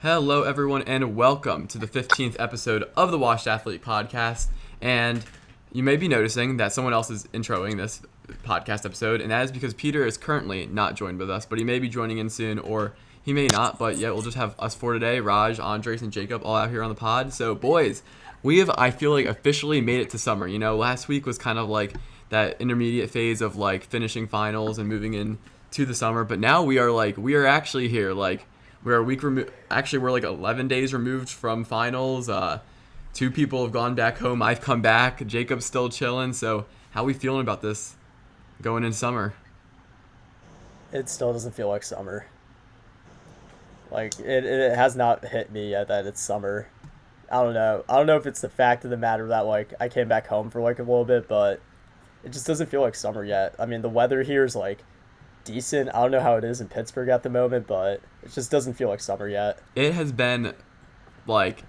Hello, everyone, and welcome to the 15th episode of the Washed Athlete Podcast. And you may be noticing that someone else is introing this podcast episode, and that is because Peter is currently not joined with us, but he may be joining in soon, or he may not. But yeah, we'll just have us for today, Raj, Andres, and Jacob all out here on the pod. So, boys, we have, I feel like, officially made it to summer. You know, last week was kind of like that intermediate phase of like finishing finals and moving in to the summer, but now we are actually here. We're a week removed. Actually, we're like 11 days removed from finals. Two people have gone back home. I've come back. Jacob's still chilling. So, how we feeling about this going into summer? It still doesn't feel like summer. Like it has not hit me yet that it's summer. I don't know. I don't know if it's the fact of the matter that like I came back home for like a little bit, but it just doesn't feel like summer yet. I mean, the weather here is like decent. I don't know how it is in Pittsburgh at the moment, but it just doesn't feel like summer yet. It has been like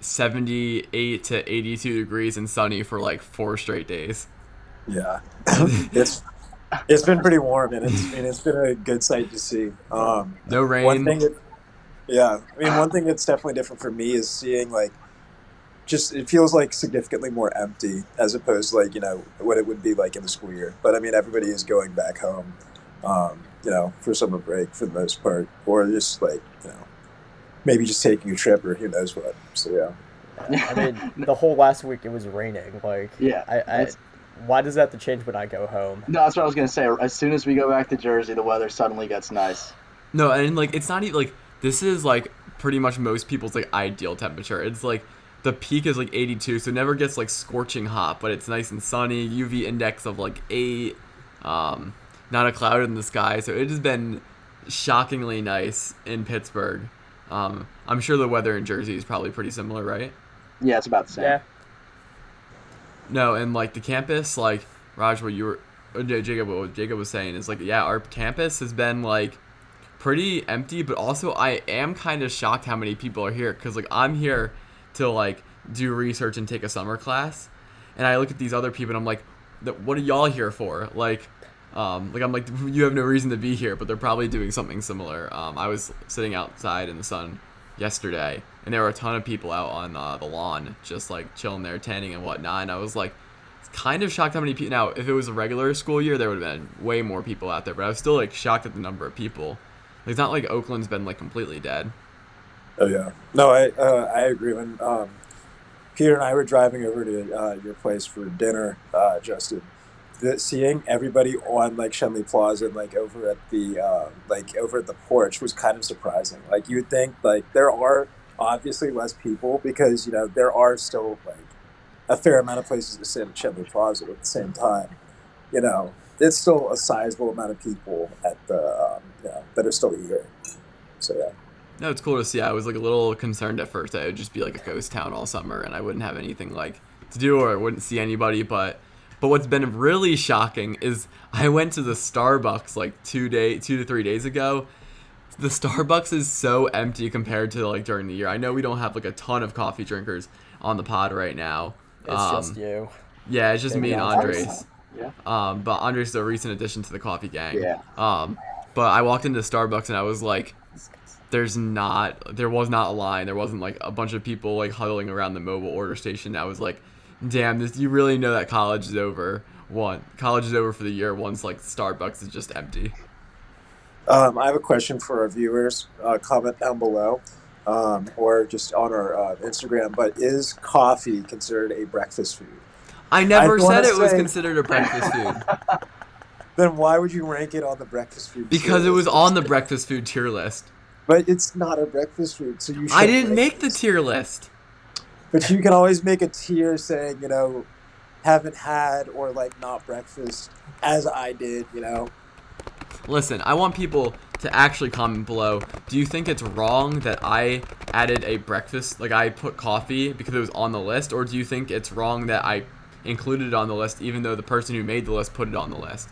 78 to 82 degrees and sunny for like 4 straight days. Yeah, it's been pretty warm, and it's been a good sight to see. No rain. One thing that's definitely different for me is seeing like just it feels like significantly more empty as opposed to like what it would be like in the school year. But I mean, everybody is going back home, for summer break for the most part, or just like maybe just taking a trip or who knows what. So yeah. I mean, the whole last week it was raining. Like, yeah, why does that have to change when I go home? No, that's what I was gonna say. As soon as we go back to Jersey, the weather suddenly gets nice. No, and like it's not even like this is like pretty much most people's like ideal temperature. It's like the peak is like 82, so it never gets like scorching hot, but it's nice and sunny. UV index of like 8, not a cloud in the sky. So it has been shockingly nice in Pittsburgh. I'm sure the weather in Jersey is probably pretty similar, right? Yeah, it's about the same. Yeah. No, and like the campus, like Raj, what Jacob was saying is like, yeah, our campus has been like pretty empty, but also I am kind of shocked how many people are here because like I'm here to like do research and take a summer class, and I look at these other people and I'm like, what are y'all here for? Like I'm like, you have no reason to be here, but they're probably doing something similar. I was sitting outside in the sun yesterday, and there were a ton of people out on the lawn, just like chilling there, tanning and whatnot. And I was like, kind of shocked how many people. Now, if it was a regular school year, there would have been way more people out there, but I was still like shocked at the number of people. Like, it's not like Oakland's been like completely dead. Oh yeah, no, I agree. When Peter and I were driving over to your place for dinner, Justin, seeing everybody on like Shenley Plaza and like over at the porch was kind of surprising. Like you would think like there are obviously less people because there are still like a fair amount of places to sit at Shenley Plaza, but at the same time, it's still a sizable amount of people at the that are still here. So yeah. No, it's cool to see. I was like a little concerned at first that it would just be like a ghost town all summer and I wouldn't have anything like to do or I wouldn't see anybody. But what's been really shocking is I went to the Starbucks like 2 to 3 days ago. The Starbucks is so empty compared to like during the year. I know we don't have like a ton of coffee drinkers on the pod right now. It's just you. Yeah, it's just me and Andres. Yeah. But Andres is a recent addition to the coffee gang. Yeah. But I walked into Starbucks and I was like, there was not a line. There wasn't like a bunch of people like huddling around the mobile order station. I was like, damn, you really know that college is over. College is over for the year once like Starbucks is just empty. I have a question for our viewers. Comment down below, or just on our Instagram. But is coffee considered a breakfast food? I never said it was considered a breakfast food. Then why would you rank it on the breakfast food? Because it was on the breakfast food tier list. But it's not a breakfast food, so you. I didn't make the tier list. But you can always make a tier saying, haven't had or like not breakfast, as I did, Listen, I want people to actually comment below. Do you think it's wrong that I added a breakfast, like I put coffee because it was on the list, or do you think it's wrong that I included it on the list even though the person who made the list put it on the list?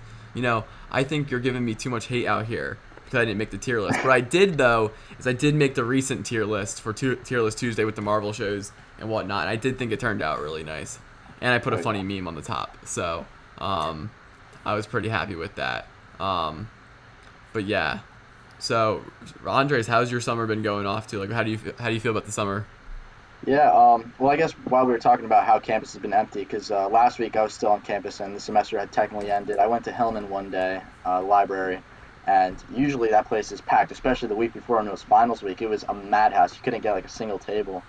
I think you're giving me too much hate out here because I didn't make the tier list. What I did, though, is I did make the recent tier list for Tier List Tuesday with the Marvel shows and whatnot. And I did think it turned out really nice. And I put a funny meme on the top. So I was pretty happy with that. But yeah, So, Andres, how's your summer been going off to? Like, how do you feel about the summer? Yeah, well, I guess while we were talking about how campus has been empty, because last week I was still on campus and the semester had technically ended. I went to Hillman one day, library, and usually that place is packed, especially the week before when it was finals week. It was a madhouse. You couldn't get like a single table.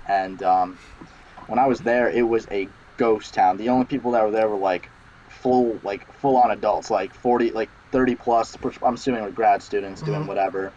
And when I was there, it was a ghost town. The only people that were there were full on adults, like 40, like 30 plus. I'm assuming like grad students doing whatever.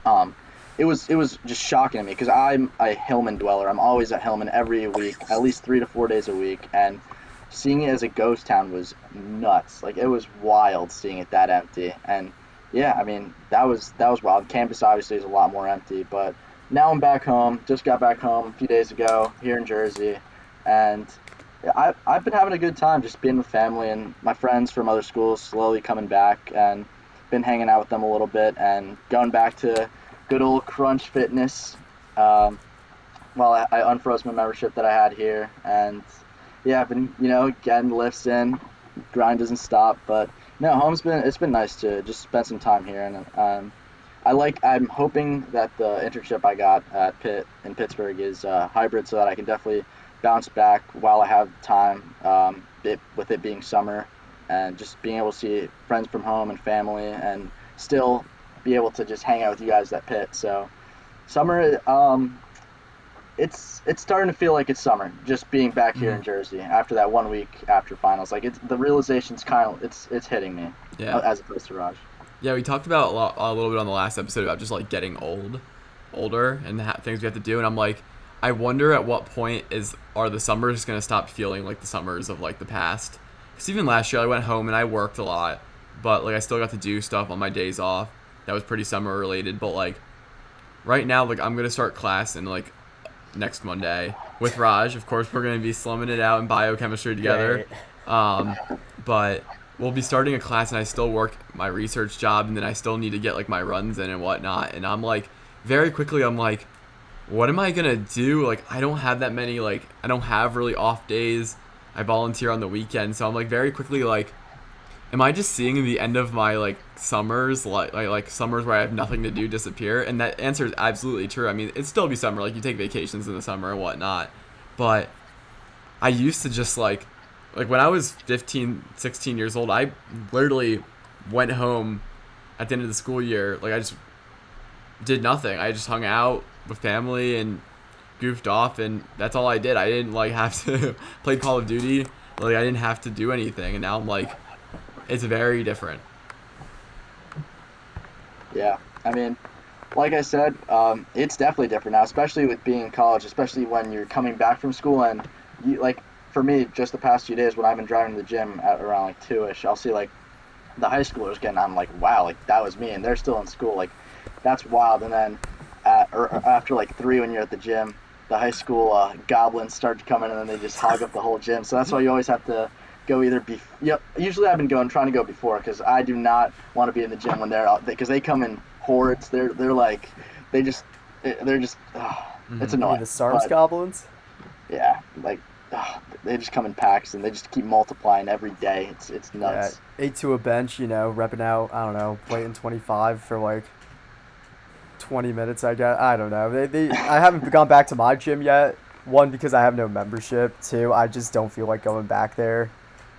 Um, it was just shocking to me because I'm a Hillman dweller. I'm always at Hillman every week, at least 3 to 4 days a week, and seeing it as a ghost town was nuts. Like it was wild seeing it that empty. And yeah, I mean that was wild. Campus obviously is a lot more empty, but now I'm back home. Just got back home a few days ago here in Jersey, and I've been having a good time just being with family and my friends from other schools slowly coming back and been hanging out with them a little bit and going back to good old Crunch Fitness. Um, well, I unfroze my membership that I had here, and yeah, I've been getting lifts in. Grind doesn't stop, but no, it's been nice to just spend some time here, and I'm hoping that the internship I got at Pitt in Pittsburgh is hybrid, so that I can definitely bounce back while I have time. With it being summer, and just being able to see friends from home and family, and still be able to just hang out with you guys at Pitt. So summer, it's starting to feel like it's summer. Just being back here Hmm. in Jersey after that 1 week after finals, like it's the realization's kind of it's hitting me, Yeah. as opposed to Raj. Yeah, we talked about a little bit on the last episode about just like getting older, and things we have to do. And I'm like, I wonder at what point are the summers gonna stop feeling like the summers of like the past? Because even last year I went home and I worked a lot, but like I still got to do stuff on my days off that was pretty summer related. But like right now, like I'm gonna start class in like next Monday with Raj. Of course, we're gonna be slumming it out in biochemistry together. Great. Um, but we'll be starting a class, and I still work my research job, and then I still need to get like my runs in and whatnot. And I'm like, very quickly, I'm like, what am I gonna do? Like, I don't have that many. Like, I don't have really off days. I volunteer on the weekend, so I'm like, very quickly, like, am I just seeing the end of my like summers, like summers where I have nothing to do disappear? And that answer is absolutely true. I mean, it'd still be summer. Like, you take vacations in the summer and whatnot, but I used to just like when I was 15, 16 years old, I literally went home at the end of the school year. Like I just did nothing. I just hung out with family and goofed off, and that's all I did. I didn't like have to play Call of Duty. Like I didn't have to do anything, and now I'm like, it's very different. Yeah, I mean, like I said, it's definitely different now, especially with being in college, especially when you're coming back from school and like for me, just the past few days when I've been driving to the gym at around like 2ish, I'll see like the high schoolers getting. I'm like, wow, like that was me, and they're still in school. Like that's wild. And then after like 3, when you're at the gym, the high school goblins start to come in, and then they just hog up the whole gym. So that's why you always have to go either Yep. Usually I've been trying to go before because I do not want to be in the gym when they're out because they come in hordes. They're like they just they're just it's Hmm. You mean annoying. the Sarms But goblins? yeah, like they just come in packs and they just keep multiplying every day. It's Yeah, nuts. 8 to a bench, repping out, I don't know, plate 25 for like 20 minutes, I guess. I don't know. I haven't gone back to my gym yet. One, because I have no membership. Two, I just don't feel like going back there.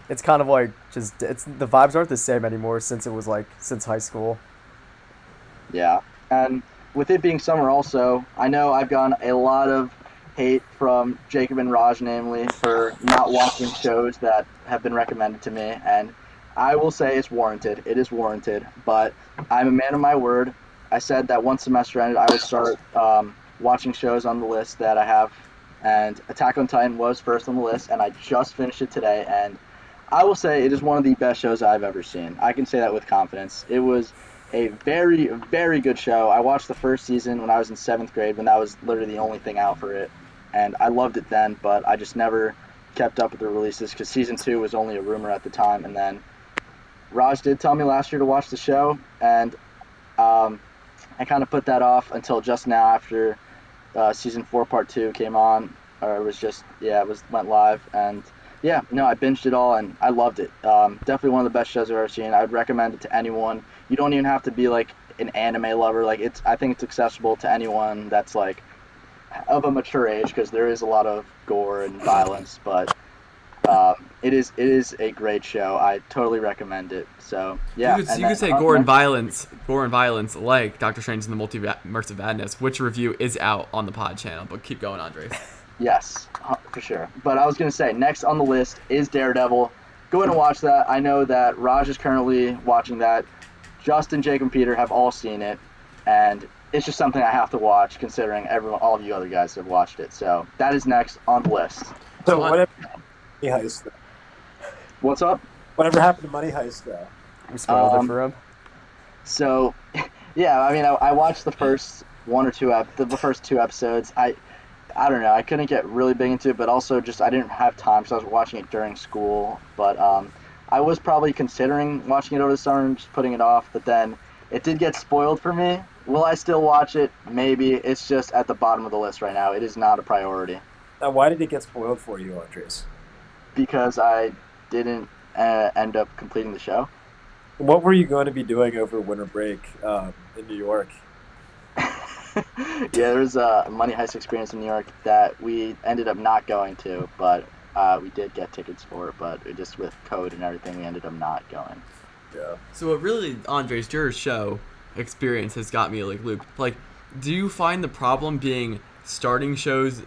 It's kind of like it's the vibes aren't the same anymore since it was like since high school. Yeah, and with it being summer, also, I know I've gotten a lot of hate from Jacob and Raj, namely, for not watching shows that have been recommended to me, and I will say it's warranted. It is warranted, but I'm a man of my word. I said that once semester ended, I would start watching shows on the list that I have, and Attack on Titan was first on the list, and I just finished it today, and I will say it is one of the best shows I've ever seen. I can say that with confidence. It was a very, very good show. I watched the first season when I was in 7th grade, when that was literally the only thing out for it, and I loved it then. But I just never kept up with the releases because season 2 was only a rumor at the time. And then Raj did tell me last year to watch the show, and um, I kind of put that off until just now after season 4 part 2 came on, or it was just yeah, it was went live, and yeah, no, I binged it all and I loved it. Definitely one of the best shows I've ever seen. I would recommend it to anyone. You don't even have to be like an anime lover, like I think it's accessible to anyone that's like of a mature age, because there is a lot of gore and violence, but it is a great show. I totally recommend it. So yeah, You could say gore and violence, like Doctor Strange in the Multiverse of Madness, which review is out on the pod channel. But keep going, Andres. Yes, for sure. But I was gonna say, next on the list is Daredevil. Go ahead and watch that. I know that Raj is currently watching that. Justin, Jake, and Peter have all seen it, and it's just something I have to watch, considering all of you other guys have watched it. So that is next on the list. So whatever Money Heist, though. What's up? Whatever happened to Money Heist, though? We spoiled it for him. So, yeah, I mean, I watched the first the first two episodes. I don't know. I couldn't get really big into it, but also just I didn't have time, so I was watching it during school. But I was probably considering watching it over the summer and just putting it off. But then it did get spoiled for me. Will I still watch it? Maybe. It's just at the bottom of the list right now. It is not a priority. Now, why did it get spoiled for you, Andres? Because I didn't end up completing the show. What were you going to be doing over winter break in New York? Yeah, there was a Money Heist experience in New York that we ended up not going to, but we did get tickets for it, but it just with code and everything, we ended up not going. Yeah. So what really, Andres, your show experience has got me like looped. Like, do you find the problem being starting shows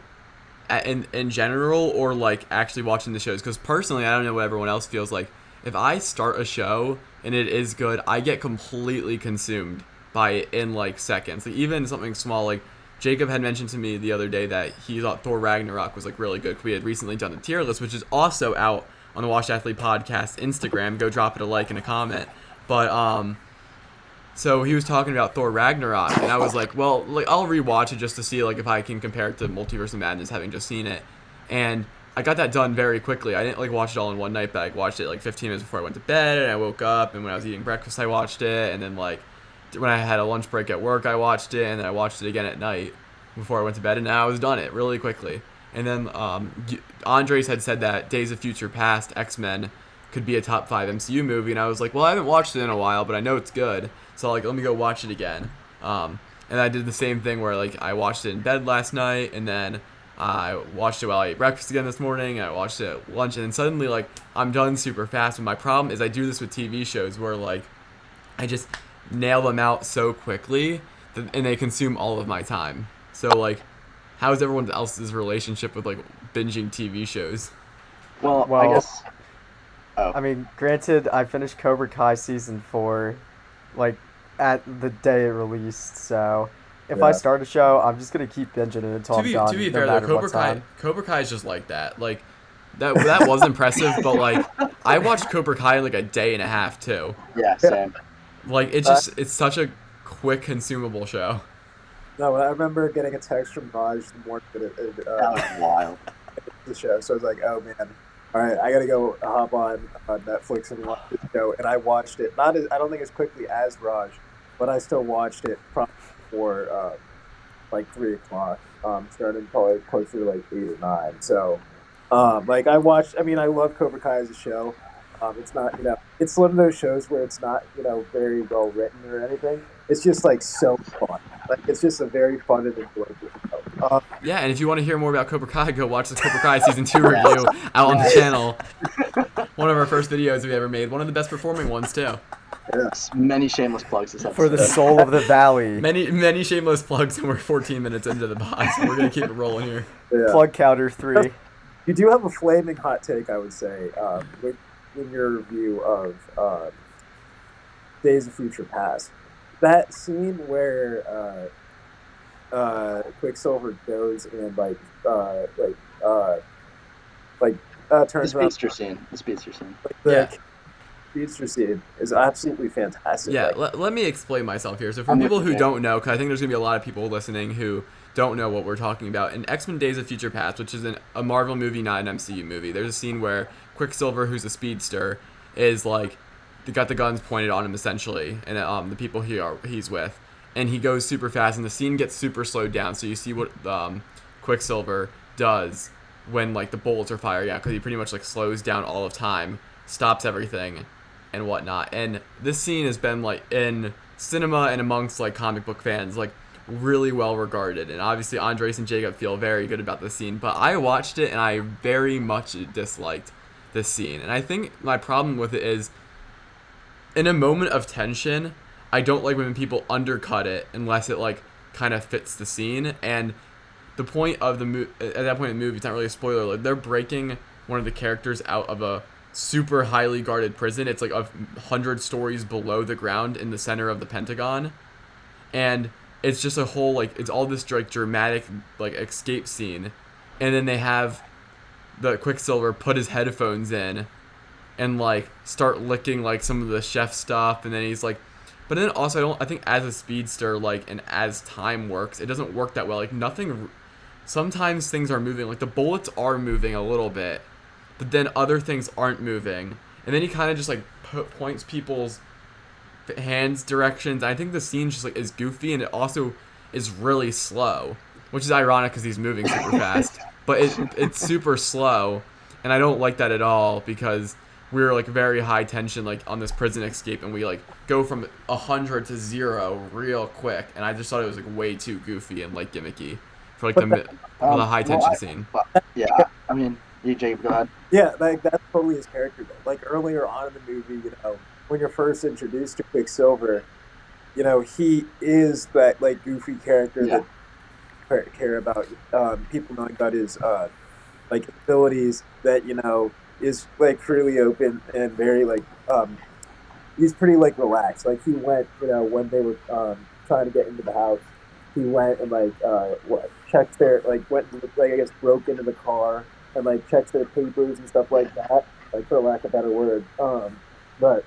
in general, or like actually watching the shows? Because personally, I don't know what everyone else feels like. If I start a show and it is good, I get completely consumed by it in like seconds. Like even something small, like Jacob had mentioned to me the other day that he thought Thor Ragnarok was like really good. We had recently done a tier list, which is also out on the Washed Athlete Podcast Instagram. Go drop it a like and a comment. But so he was talking about Thor Ragnarok, and I was like, well, like I'll rewatch it just to see like if I can compare it to Multiverse of Madness, having just seen it. And I got that done very quickly. I didn't like watch it all in one night, but I watched it like 15 minutes before I went to bed, and I woke up, and when I was eating breakfast, I watched it, and then like when I had a lunch break at work, I watched it, and then I watched it again at night before I went to bed, and now I was done it really quickly. And then Andres had said that Days of Future Past, X-Men, could be a top 5 MCU movie, and I was like, well, I haven't watched it in a while, but I know it's good, so like let me go watch it again. And I did the same thing where like I watched it in bed last night, and then I watched it while I ate breakfast again this morning, and I watched it at lunch, and then suddenly like I'm done super fast. And my problem is I do this with TV shows where like I just nail them out so quickly and they consume all of my time. So like, how is everyone else's relationship with like binging TV shows? Well, Well, I guess. Oh. I mean, granted, I finished Cobra Kai season 4, like, at the day it released. So, if I Yeah. start a show, I'm just gonna keep binging it until I'm done. To be no fair though, matter what time. Cobra Kai is just like that. Like that was impressive, but like I watched Cobra Kai in like a day and a half too. Yeah, same. Like it's such a quick consumable show. No, I remember getting a text from Raj the morning that That was wild. the show, so I was like, oh man, all right, I gotta go hop on Netflix and watch this show. And I watched it, I don't think as quickly as Raj, but I still watched it probably before like 3 o'clock. Started probably closer to like 8 or 9. So like I love Cobra Kai as a show. It's not, it's one of those shows where it's not, very well written or anything. It's just like so fun. Like it's just a very fun and enjoyable show. Yeah, and if you want to hear more about Cobra Kai, go watch the Cobra Kai season 2 review out on the channel. One of our first videos we ever made. One of the best performing ones too. Many shameless plugs this episode. For the soul of the valley. Many shameless plugs, and we're 14 minutes into the pod, so we're gonna keep it rolling here. Yeah. Plug counter 3. You do have a flaming hot take, I would say, in your review of Days of Future Past. That scene where Quicksilver goes and the turns around. speedster scene. The speedster scene is absolutely fantastic. Yeah, Like, let me explain myself here. So for I'm people with who you. don't know, because I think there's going to be a lot of people listening who don't know what we're talking about, in X-Men Days of Future Past, which is a Marvel movie, not an MCU movie, there's a scene where Quicksilver, who's a speedster, is like, they got the guns pointed on him essentially, and the people he's with, and he goes super fast, and the scene gets super slowed down, so you see what Quicksilver does when like the bullets are firing out, because he pretty much like slows down all of time, stops everything, and whatnot. And this scene has been like in cinema and amongst like comic book fans like really well regarded. And obviously Andres and Jacob feel very good about this scene, but I watched it and I very much disliked this scene. And I think my problem with it is, in a moment of tension, I don't like when people undercut it unless it like kind of fits the scene. And the point of the at that point in the movie, it's not really a spoiler, like they're breaking one of the characters out of a super highly guarded prison. It's like 100 stories below the ground in the center of the Pentagon, and it's just a whole like it's all this like dramatic like escape scene. And then they have the Quicksilver put his headphones in and like start licking like some of the chef stuff, and then he's like, but then also I think as a speedster, like, and as time works, it doesn't work that well. Like nothing, sometimes things are moving, like the bullets are moving a little bit, but then other things aren't moving, and then he kind of just like points people's hands directions. I think the scene just like is goofy, and it also is really slow, which is ironic because he's moving super fast, but it's super slow, and I don't like that at all because we're like very high tension like on this prison escape, and we like go from 100 to 0 real quick, and I just thought it was like way too goofy and like gimmicky for like for the high tension scene. Yeah, I mean, Jacob, go ahead. Yeah, like that's totally his character though. Like earlier on in the movie, when you're first introduced to Quicksilver, he is that like goofy character that care about people knowing about his like abilities, that is like freely open and very like he's pretty like relaxed. Like he went, when they were trying to get into the house, he went and like checked their like went like I guess broke into the car and like checked their papers and stuff like that, like for lack of a better word. But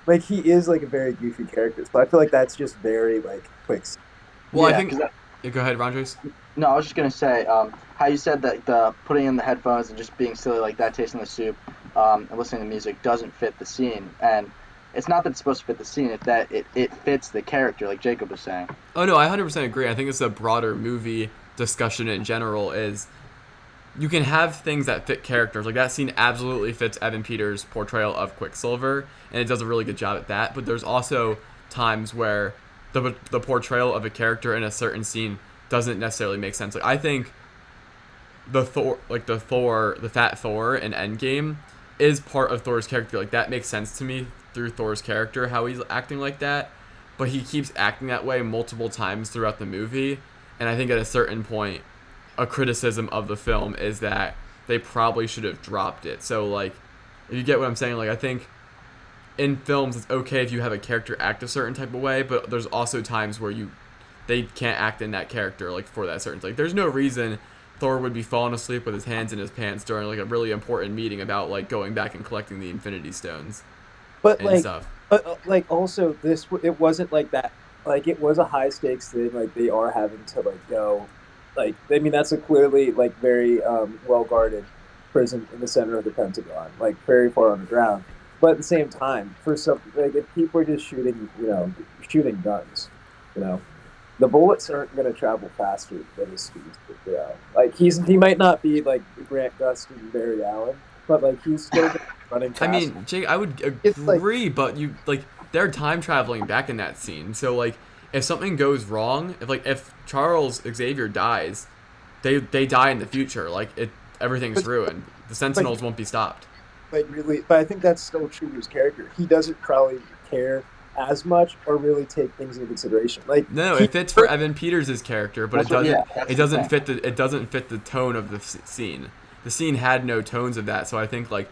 like he is like a very goofy character, so I feel like that's just very like quick. Well, Yeah, I think 'cause go ahead, Rondres. No, I was just gonna say, how you said that the putting in the headphones and just being silly like that, tasting the soup, and listening to music doesn't fit the scene. And it's not that it's supposed to fit the scene; it's that it fits the character, like Jacob was saying. Oh no, I 100% agree. I think it's a broader movie discussion in general. Is you can have things that fit characters. Like that scene absolutely fits Evan Peters' portrayal of Quicksilver, and it does a really good job at that. But there's also times where the portrayal of a character in a certain scene doesn't necessarily make sense. Like I think the fat Thor in Endgame is part of Thor's character. Like that makes sense to me through Thor's character, how he's acting like that. But he keeps acting that way multiple times throughout the movie, and I think at a certain point, a criticism of the film is that they probably should have dropped it. So like, if you get what I'm saying, like I think in films it's okay if you have a character act a certain type of way, but there's also times where they can't act in that character like for that certain, like there's no reason Thor would be falling asleep with his hands in his pants during like a really important meeting about like going back and collecting the Infinity Stones But and like, stuff. like also it wasn't like that. Like it was a high stakes thing. Like they are having to like go, like I mean that's a clearly like very well guarded prison in the center of the Pentagon, like very far underground. But at the same time, for some like if people are just shooting guns, you know, the bullets aren't going to travel faster than his speed. Like he might not be like Grant Gustin and Barry Allen, but like he's still running fast. I mean, Jake, I would It's like- agree, but you like they're time traveling back in that scene. So like, if something goes wrong, if Charles Xavier dies, they die in the future. Like everything's ruined. The Sentinels won't be stopped. Like really, but I think that's still true to his character. He doesn't probably care as much or really take things into consideration. Like No, it fits for Evan Peters' character, but That's it doesn't the fit it doesn't fit the tone of the scene. The scene had no tones of that, so I think like,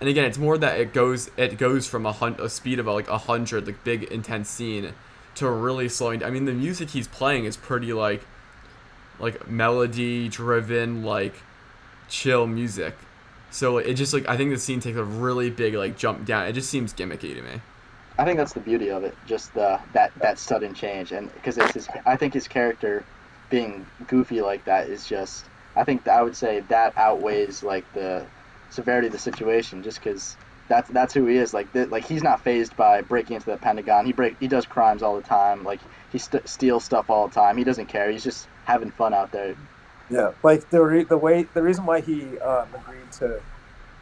and again, it's more that it goes from a speed of like 100, like big intense scene, to really slowing. I mean, the music he's playing is pretty like melody driven, like chill music. So it just like I think the scene takes a really big like jump down. It just seems gimmicky to me. I think that's the beauty of it, just that sudden change, and because I think his character being goofy like that is just, I think I would say that outweighs like the severity of the situation, just because that's who he is. Like he's not fazed by breaking into the Pentagon. He does crimes all the time. Like he steals stuff all the time. He doesn't care. He's just having fun out there. Yeah, like the reason why he agreed to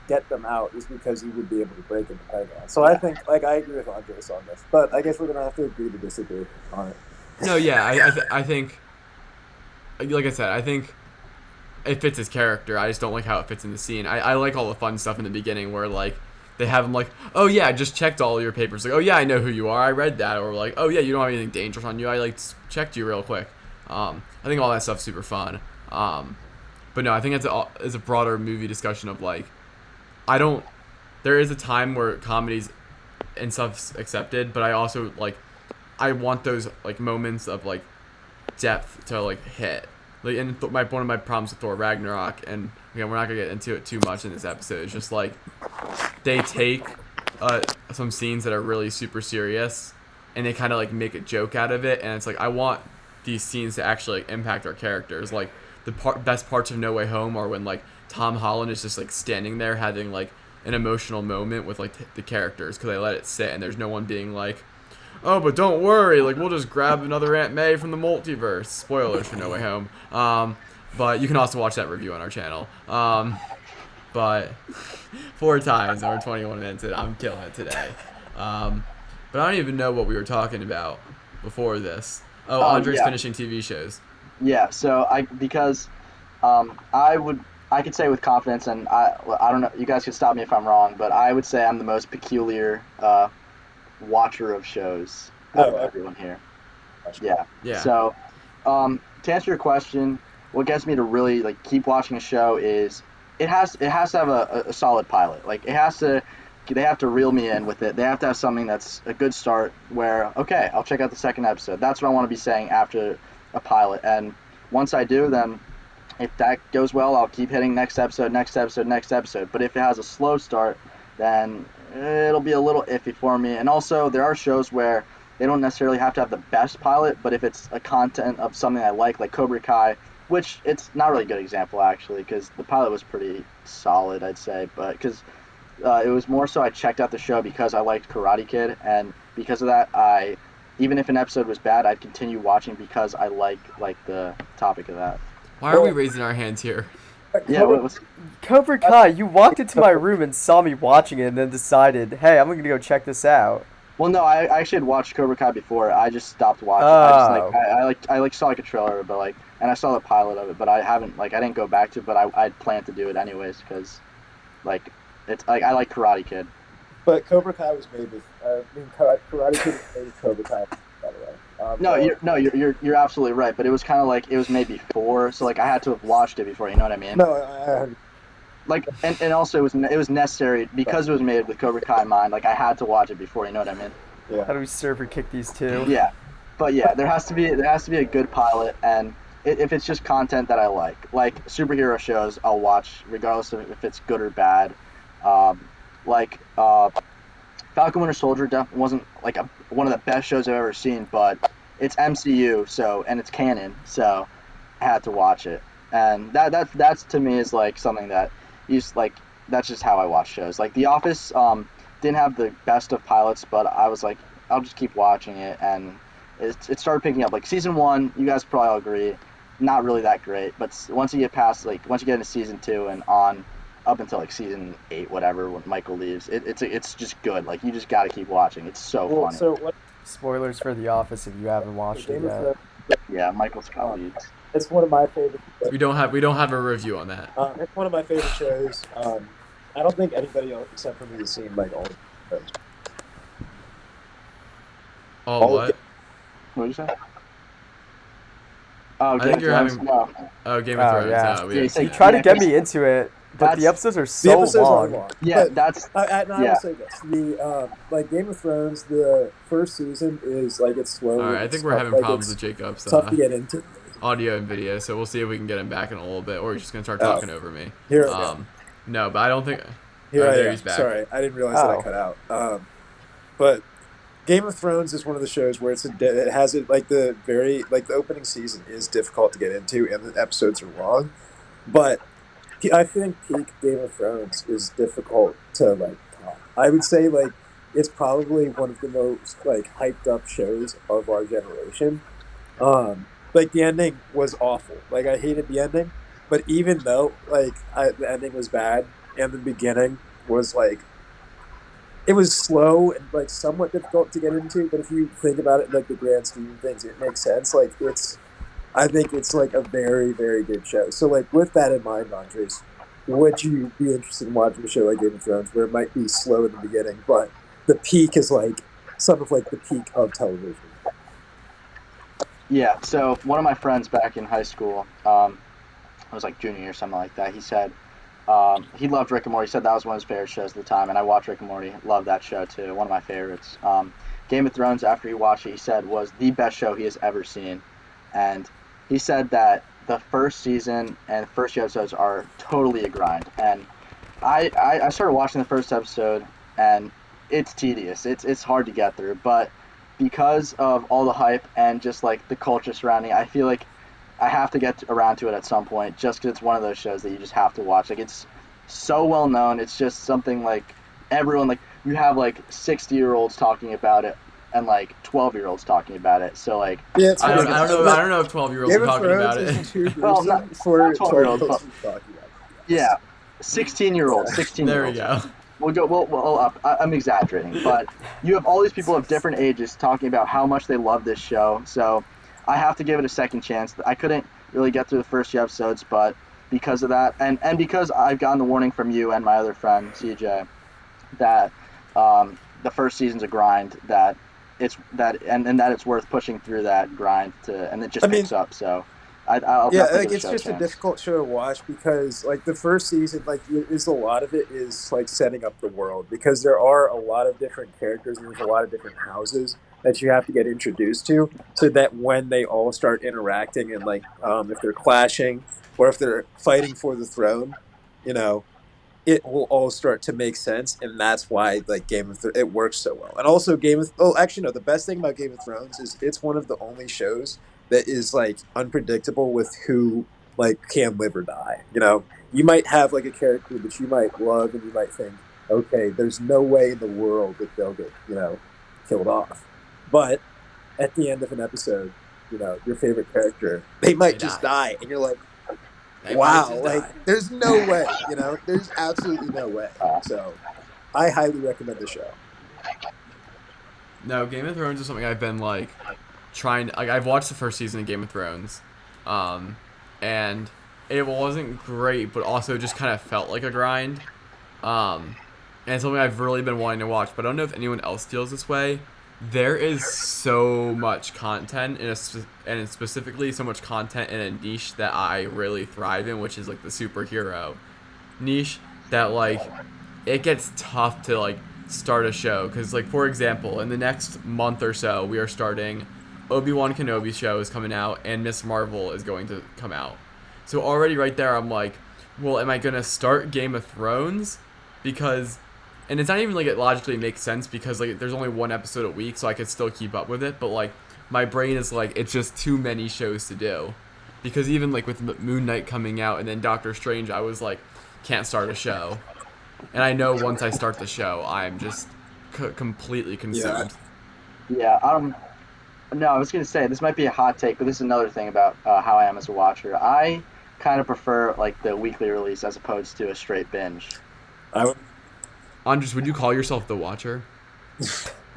get them out is because he would be able to break into Python. So I think, like, I agree with Andres on this, but I guess we're gonna have to agree to disagree on it. No, yeah, I think, like I said, I think it fits his character. I just don't like how it fits in the scene. I like all the fun stuff in the beginning where, like, they have him like, oh yeah, I just checked all your papers. Like, oh yeah, I know who you are. I read that. Or like, oh yeah, you don't have anything dangerous on you. I like checked you real quick. I think all that stuff's super fun. But no, I think it's a broader movie discussion of like, there is a time where comedies and stuff's accepted, but I also like, I want those like moments of like depth to like hit. Like, and one of my problems with Thor Ragnarok, and again, we're not gonna get into it too much in this episode. It's just like they take some scenes that are really super serious, and they kind of like make a joke out of it. And it's like, I want these scenes to actually like, impact our characters. Like the best parts of No Way Home are when like Tom Holland is just like standing there having like an emotional moment with like the characters because they let it sit, and there's no one being like, oh, but don't worry, like, we'll just grab another Aunt May from the multiverse. Spoilers for No Way Home. But you can also watch that review on our channel. But 4 times over 21 minutes, and I'm killing it today. But I don't even know what we were talking about before this. Oh, Andre's finishing TV shows. Yeah, so I could say with confidence, and I don't know, you guys can stop me if I'm wrong, but I would say I'm the most peculiar watcher of shows out of everyone here. Yeah. So, to answer your question, what gets me to really like keep watching a show is it has to have a solid pilot. Like they have to reel me in with it. They have to have something that's a good start where, okay, I'll check out the second episode. That's what I want to be saying after a pilot. And once I do, then if that goes well, I'll keep hitting next episode. But if it has a slow start, then it'll be a little iffy for me. And also, there are shows where they don't necessarily have to have the best pilot, but if it's a content of something I like Cobra Kai, which it's not really a good example, actually, because the pilot was pretty solid, I'd say. But because it was more so I checked out the show because I liked Karate Kid, and because of that, even if an episode was bad, I'd continue watching because I like the topic of that. Why are we raising our hands here? Yeah, what was Cobra Kai, you walked into my room and saw me watching it and then decided, hey, I'm going to go check this out. Well, no, I actually had watched Cobra Kai before. I just stopped watching. Oh. I saw like a trailer, but and I saw the pilot of it, but I haven't I didn't go back to it, but I'd planned to do it anyways because it's I like Karate Kid. But Cobra Kai was made with Karate Kid was made with Cobra Kai, by the way. You're absolutely right, but it was kind of like it was made before, so I had to have watched it before. You know what I mean? No, and also it was necessary because it was made with Cobra Kai in mind. I had to watch it before. You know what I mean? Yeah. How do we server kick these two? Yeah, but yeah, there has to be a good pilot, and if it's just content that I like superhero shows, I'll watch regardless of if it's good or bad. Falcon Winter Soldier wasn't one of the best shows I've ever seen, but it's MCU, and it's canon, so I had to watch it, and that's to me is something that that's just how I watch shows. The Office didn't have the best of pilots, but I was like, I'll just keep watching it, and it started picking up. Season 1, you guys probably all agree, not really that great, but once you get past once you get into season 2 and on up until season 8, whatever, when Michael leaves, it's just good. You just got to keep watching. It's so funny. So spoilers for The Office if you haven't watched it yet. Yeah, Michael Scott leads. It's one of my favorite. We don't have a review on that. It's one of my favorite shows. I don't think anybody else except for me has seen all of it. All what? What did you say? Oh, I think you're having. Oh, Game of Thrones. Yeah. Yeah, You tried to get me into it, but the episodes are so long. Yeah, but that's. I will say this: the Game of Thrones, the first season is it's slow. All right, I think we're having problems with Jacob's tough to get into. Audio and video, so we'll see if we can get him back in a little bit, or he's just gonna start talking over me. Here I go. No, but I don't think. There he's back. Sorry, I didn't realize that I cut out. But Game of Thrones is one of the shows where it has the opening season is difficult to get into, and the episodes are long. But I think peak Game of Thrones is difficult to top. I would say it's probably one of the most hyped up shows of our generation. The ending was awful. I hated the ending, but even though the ending was bad, and the beginning was like it was slow and like somewhat difficult to get into, but if you think about it in like the grand scheme of things, it makes sense. Like it's I think it's like a very, very good show. So like with that in mind, Andres, would you be interested in watching a show like Game of Thrones where it might be slow in the beginning, but the peak is like some of like the peak of television? Yeah. So one of my friends back in high school, I was like junior or something like that. He said he loved Rick and Morty. He said that was one of his favorite shows at the time, and I watched Rick and Morty. Loved that show too. One of my favorites. Game of Thrones, after he watched it, he said was the best show he has ever seen, and he said that the first season and the first few episodes are totally a grind. And I started watching the first episode, and it's tedious. It's hard to get through, but because of all the hype and just like the culture surrounding, I feel like I have to get around to it at some point, just because it's one of those shows that you just have to watch. Like it's so well known. It's just something like everyone like you have like 60-year-olds talking about it and like 12-year-olds talking about it. So like Yeah, it's I funny. don't, I don't know. I don't know if 12-year-olds Game are of talking Thrones about it. is too Well, gruesome for not 12-year-olds, 12-year-olds to be talking about. yeah, 16-year-olds, Yeah. 16-year-olds. There we go. We'll go. Well up. I'm exaggerating, but you have all these people of different ages talking about how much they love this show. So I have to give it a second chance. I couldn't really get through the first few episodes, but because of that, and because I've gotten the warning from you and my other friend CJ that the first season's a grind, that it's that and that it's worth pushing through that grind to, and it just I mean, picks up. So I'll yeah, definitely like give it's the show a just a chance. difficult show to watch because like the first season, like is a lot of it is like setting up the world because there are a lot of different characters and there's a lot of different houses that you have to get introduced to, so that when they all start interacting and like if they're clashing or if they're fighting for the throne, you know, it will all start to make sense, and that's why like it works so well. And also actually no, the best thing about Game of Thrones is it's one of the only shows that is like unpredictable with who like can live or die. You know, you might have like a character that you might love, and you might think, okay, there's no way in the world that they'll get killed off, but at the end of an episode, your favorite character they They might just die. die, and you're like, They might wow, just like die. there's no way, there's absolutely no way. So I highly recommend the show. No, Game of Thrones is something I've been like trying. Like I've watched the first season of Game of Thrones, um, and it wasn't great, but also just kind of felt like a grind. Um, and it's something I've really been wanting to watch, but I don't know if anyone else feels this way. There is so much content and specifically so much content in a niche that I really thrive in, which is like the superhero niche. That like it gets tough to like start a show because like for example, in the next month or so, we are starting Obi-Wan Kenobi show is coming out and Miss Marvel is going to come out. So already right there, I'm like, well, am I gonna start Game of Thrones because and it's not even like it logically makes sense because like there's only one episode a week, so I could still keep up with it. But like my brain is like it's just too many shows to do, because even like with Moon Knight coming out and then Doctor Strange, I was like can't start a show, and I know once I start the show, I'm just completely Yeah. consumed. Yeah. No, I was gonna say this might be a hot take, but this is another thing about how I am as a watcher. I kind of prefer like the weekly release as opposed to a straight binge. I would, Andres, would you call yourself the Watcher?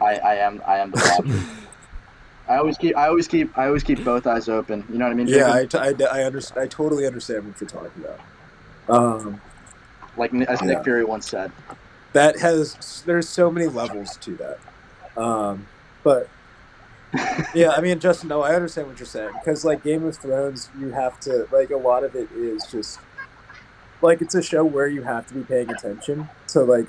I am the watcher. I always keep both eyes open. You know what I mean, yeah, Jacob? I understand. I totally understand what you're talking about. Um, Like as yeah, Nick Fury once said. there's so many levels to that. But yeah, I mean, Justin, no, I understand what you're saying because like Game of Thrones, you have to like a lot of it is just like it's a show where you have to be paying attention to like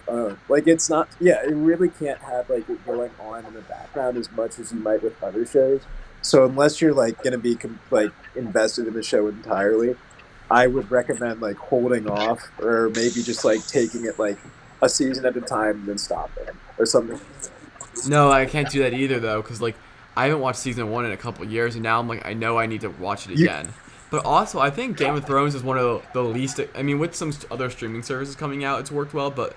it's not it really can't have like it going on in the background as much as you might with other shows. So unless you're like going to be like invested in the show entirely, I would recommend like holding off or maybe just like taking it like a season at a time and then stopping or something. No, I can't do that either though, because like I haven't watched season one in a couple years, and now I'm like I know I need to watch it You again. But also, I think Game of Thrones is one of the least. I mean, with some other streaming services coming out, it's worked well, but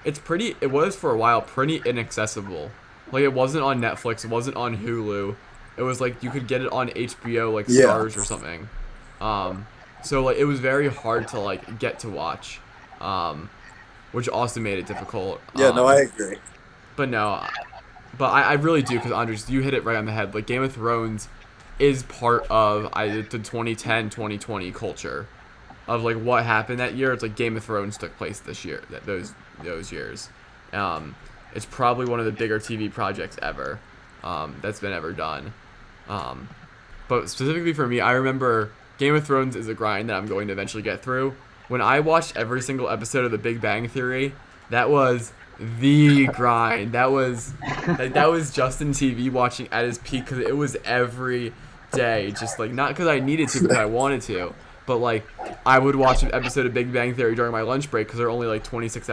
it's pretty. It was for a while pretty inaccessible. Like it wasn't on Netflix, it wasn't on Hulu. It was like you could get it on HBO, like yeah. Stars or something. Um, so like it was very hard to like get to watch. Um, which also made it difficult. Yeah, no, I agree. But no, but I really do, because Andres, you hit it right on the head. Like, Game of Thrones is part of the 2010, 2020 culture of like what happened that year. It's like Game of Thrones took place this year, those years. It's probably one of the bigger TV projects ever that's been ever done. But specifically for me, I remember Game of Thrones is a grind that I'm going to eventually get through. When I watched every single episode of The Big Bang Theory, that was the grind. That was Justin TV watching at his peak, because it was every day, just like, not because I needed to, because I wanted to, but like I would watch an episode of Big Bang Theory during my lunch break, because they're only like 26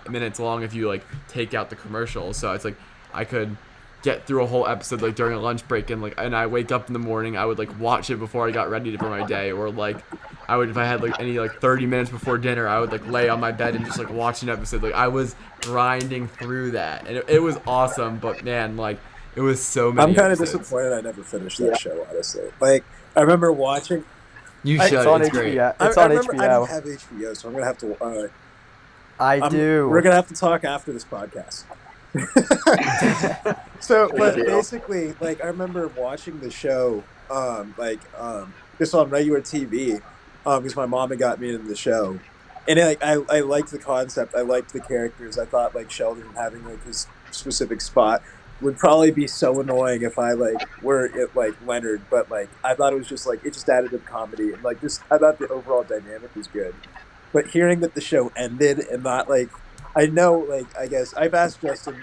minutes long if you like take out the commercials. So it's like I could get through a whole episode like during a lunch break, and I wake up in the morning, I would like watch it before I got ready for my day, or like I would, if I had like any like 30 minutes before dinner, I would like lay on my bed and just like watch an episode. Like I was grinding through that, and it was awesome. But man, like it was so many. I'm kind of episodes. disappointed I never finished that show, honestly. Like I remember watching. You should. It's on It's HBO. great. It's I on remember I HBO. don't have HBO, so I'm gonna have to. I do. We're gonna have to talk after this podcast. So, but basically, like, I remember watching the show, just on regular TV, because my mom had got me into the show, and I liked the concept. I liked the characters. I thought like Sheldon having like his specific spot would probably be so annoying if I like were it like Leonard, but like I thought it was just like it just added to comedy, and like just I thought the overall dynamic was good. But hearing that the show ended and not like, I know, like, I guess I've asked Justin,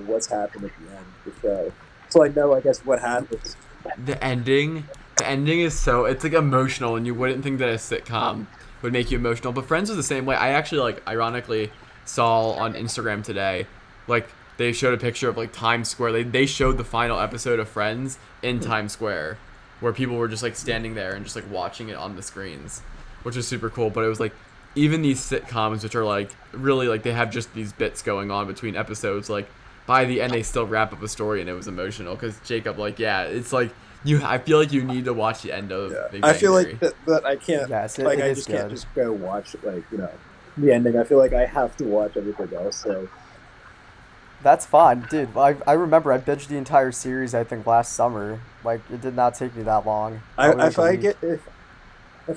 what's happened at the end of the show, so I know, I guess, what happens. The ending is so, it's like emotional, and you wouldn't think that a sitcom would make you emotional. But Friends was the same way. I actually like ironically saw on Instagram today, like they showed a picture of like Times Square. They showed the final episode of Friends in Times Square, where people were just like standing there and just like watching it on the screens, which was super cool. But it was like, even these sitcoms, which are like really like they have just these bits going on between episodes, like by the end they still wrap up a story, and it was emotional because Jacob, like, yeah, it's like I feel like you need to watch the end of Big Bang I feel Theory. like that I can't, Yes, like, I just can't just go watch like the ending. I feel like I have to watch everything else. So That's fine, dude. I remember I binged the entire series, I think, last summer. Like, it did not take me that long. if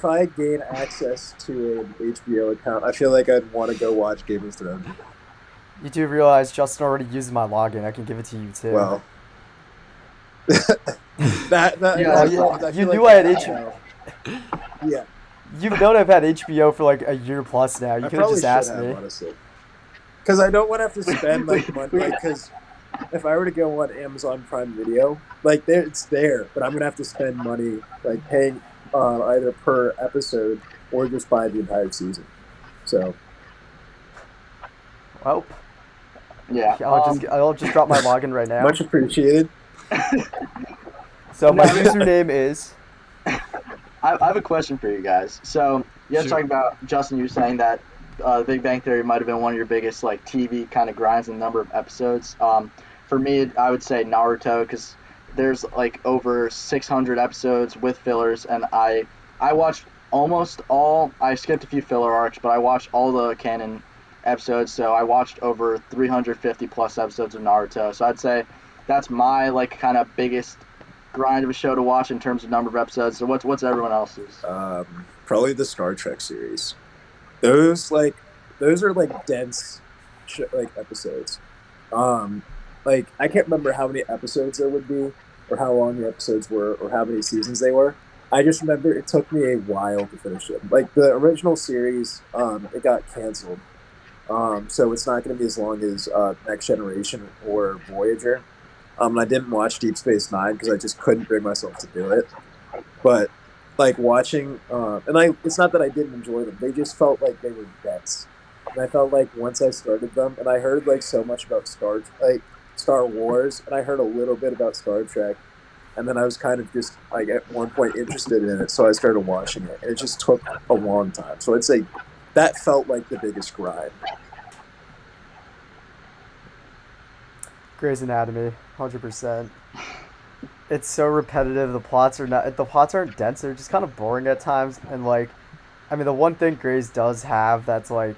I gain access to an HBO account, I feel like I'd want to go watch Game of Thrones. You do realize Justin already used my login. I can give it to you, too. Well, you knew I had HBO. Yeah, You've known I've had HBO for like a year plus now. You could have just asked me. Because I don't want to have to spend like money. Because if I were to go on Amazon Prime Video, like it's there, but I'm gonna have to spend money like paying either per episode or just buy the entire season. So, Well, Yeah. I'll just drop my login right now. much appreciated. So my username is. I have a question for you guys. So you guys Shoot. talking about, Justin, you were saying that Big Bang Theory might have been one of your biggest like TV kind of grinds in the number of episodes. For me, I would say Naruto, because there's like over 600 episodes with fillers, and I watched almost all. I skipped a few filler arcs, but I watched all the canon episodes. So I watched over 350 plus episodes of Naruto. So I'd say that's my like kind of biggest grind of a show to watch in terms of number of episodes. So what's everyone else's? Probably the Star Trek series. Those are like dense, like episodes. Like I can't remember how many episodes there would be, or how long the episodes were, or how many seasons they were. I just remember it took me a while to finish it. Like the original series, it got canceled, so it's not going to be as long as Next Generation or Voyager. I didn't watch Deep Space Nine because I just couldn't bring myself to do it. But like watching, it's not that I didn't enjoy them; they just felt like they were dense. And I felt like once I started them, and I heard like so much about Star Wars, and I heard a little bit about Star Trek, and then I was kind of just like at one point interested in it, so I started watching it, and it just took a long time. So I'd say that felt like the biggest grind. Grey's Anatomy, 100%. It's so repetitive. The plots aren't dense. They're just kind of boring at times. And like, I mean, the one thing Grey's does have that's like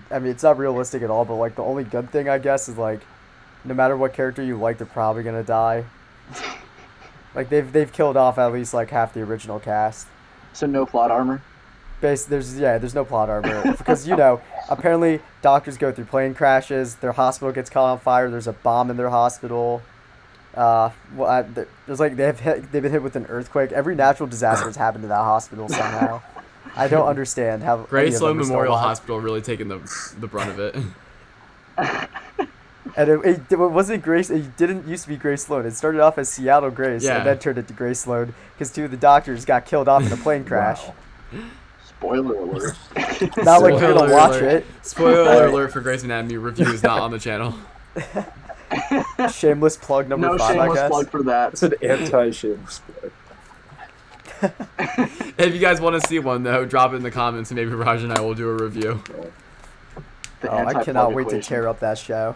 I mean, it's not realistic at all, but like the only good thing I guess is like, no matter what character you like, they're probably gonna die. Like they've killed off at least like half the original cast. So no plot armor. There's no plot armor because apparently doctors go through plane crashes, their hospital gets caught on fire, there's a bomb in their hospital. There's like they've been hit with an earthquake. Every natural disaster has happened to that hospital somehow. I don't understand how. Grace Sloan Memorial Hospital really taking the brunt of it. And it wasn't Grace. It didn't used to be Grace Sloan. It started off as Seattle Grace, Yeah. and then turned into Grace Sloan because two of the doctors got killed off in a plane crash. Wow. Spoiler alert. Not like you're gonna watch it. Spoiler alert for Grey's Anatomy review is not on the channel. Shameless plug number No 5, I shameless guess. plug for that. It's an anti-shameless plug. If you guys want to see one though, drop it in the comments and maybe Raj and I will do a review. The Oh, I anti-plug cannot wait to equation. tear up that show.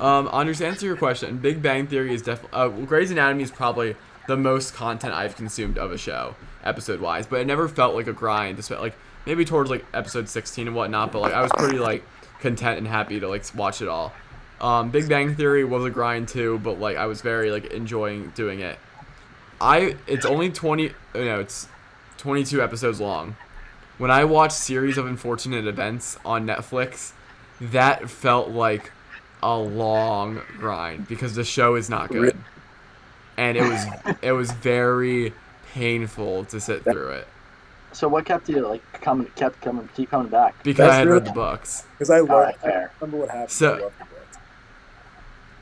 Anders, to answer your question, Big Bang Theory is definitely Grey's Anatomy is probably the most content I've consumed of a show, episode wise. But it never felt like a grind. It felt like maybe towards like episode 16 and whatnot. But like I was pretty like content and happy to like watch it all. Big Bang Theory was a grind too, but like I was very like enjoying doing it. It's only it's 22 episodes long. When I watched Series of Unfortunate Events on Netflix, that felt like a long grind because the show is not good. And it was very painful to sit through it So what kept you like keep coming back? because I had really- read the books. Because I Alright, love. I fair. remember what happened. So- I love the book.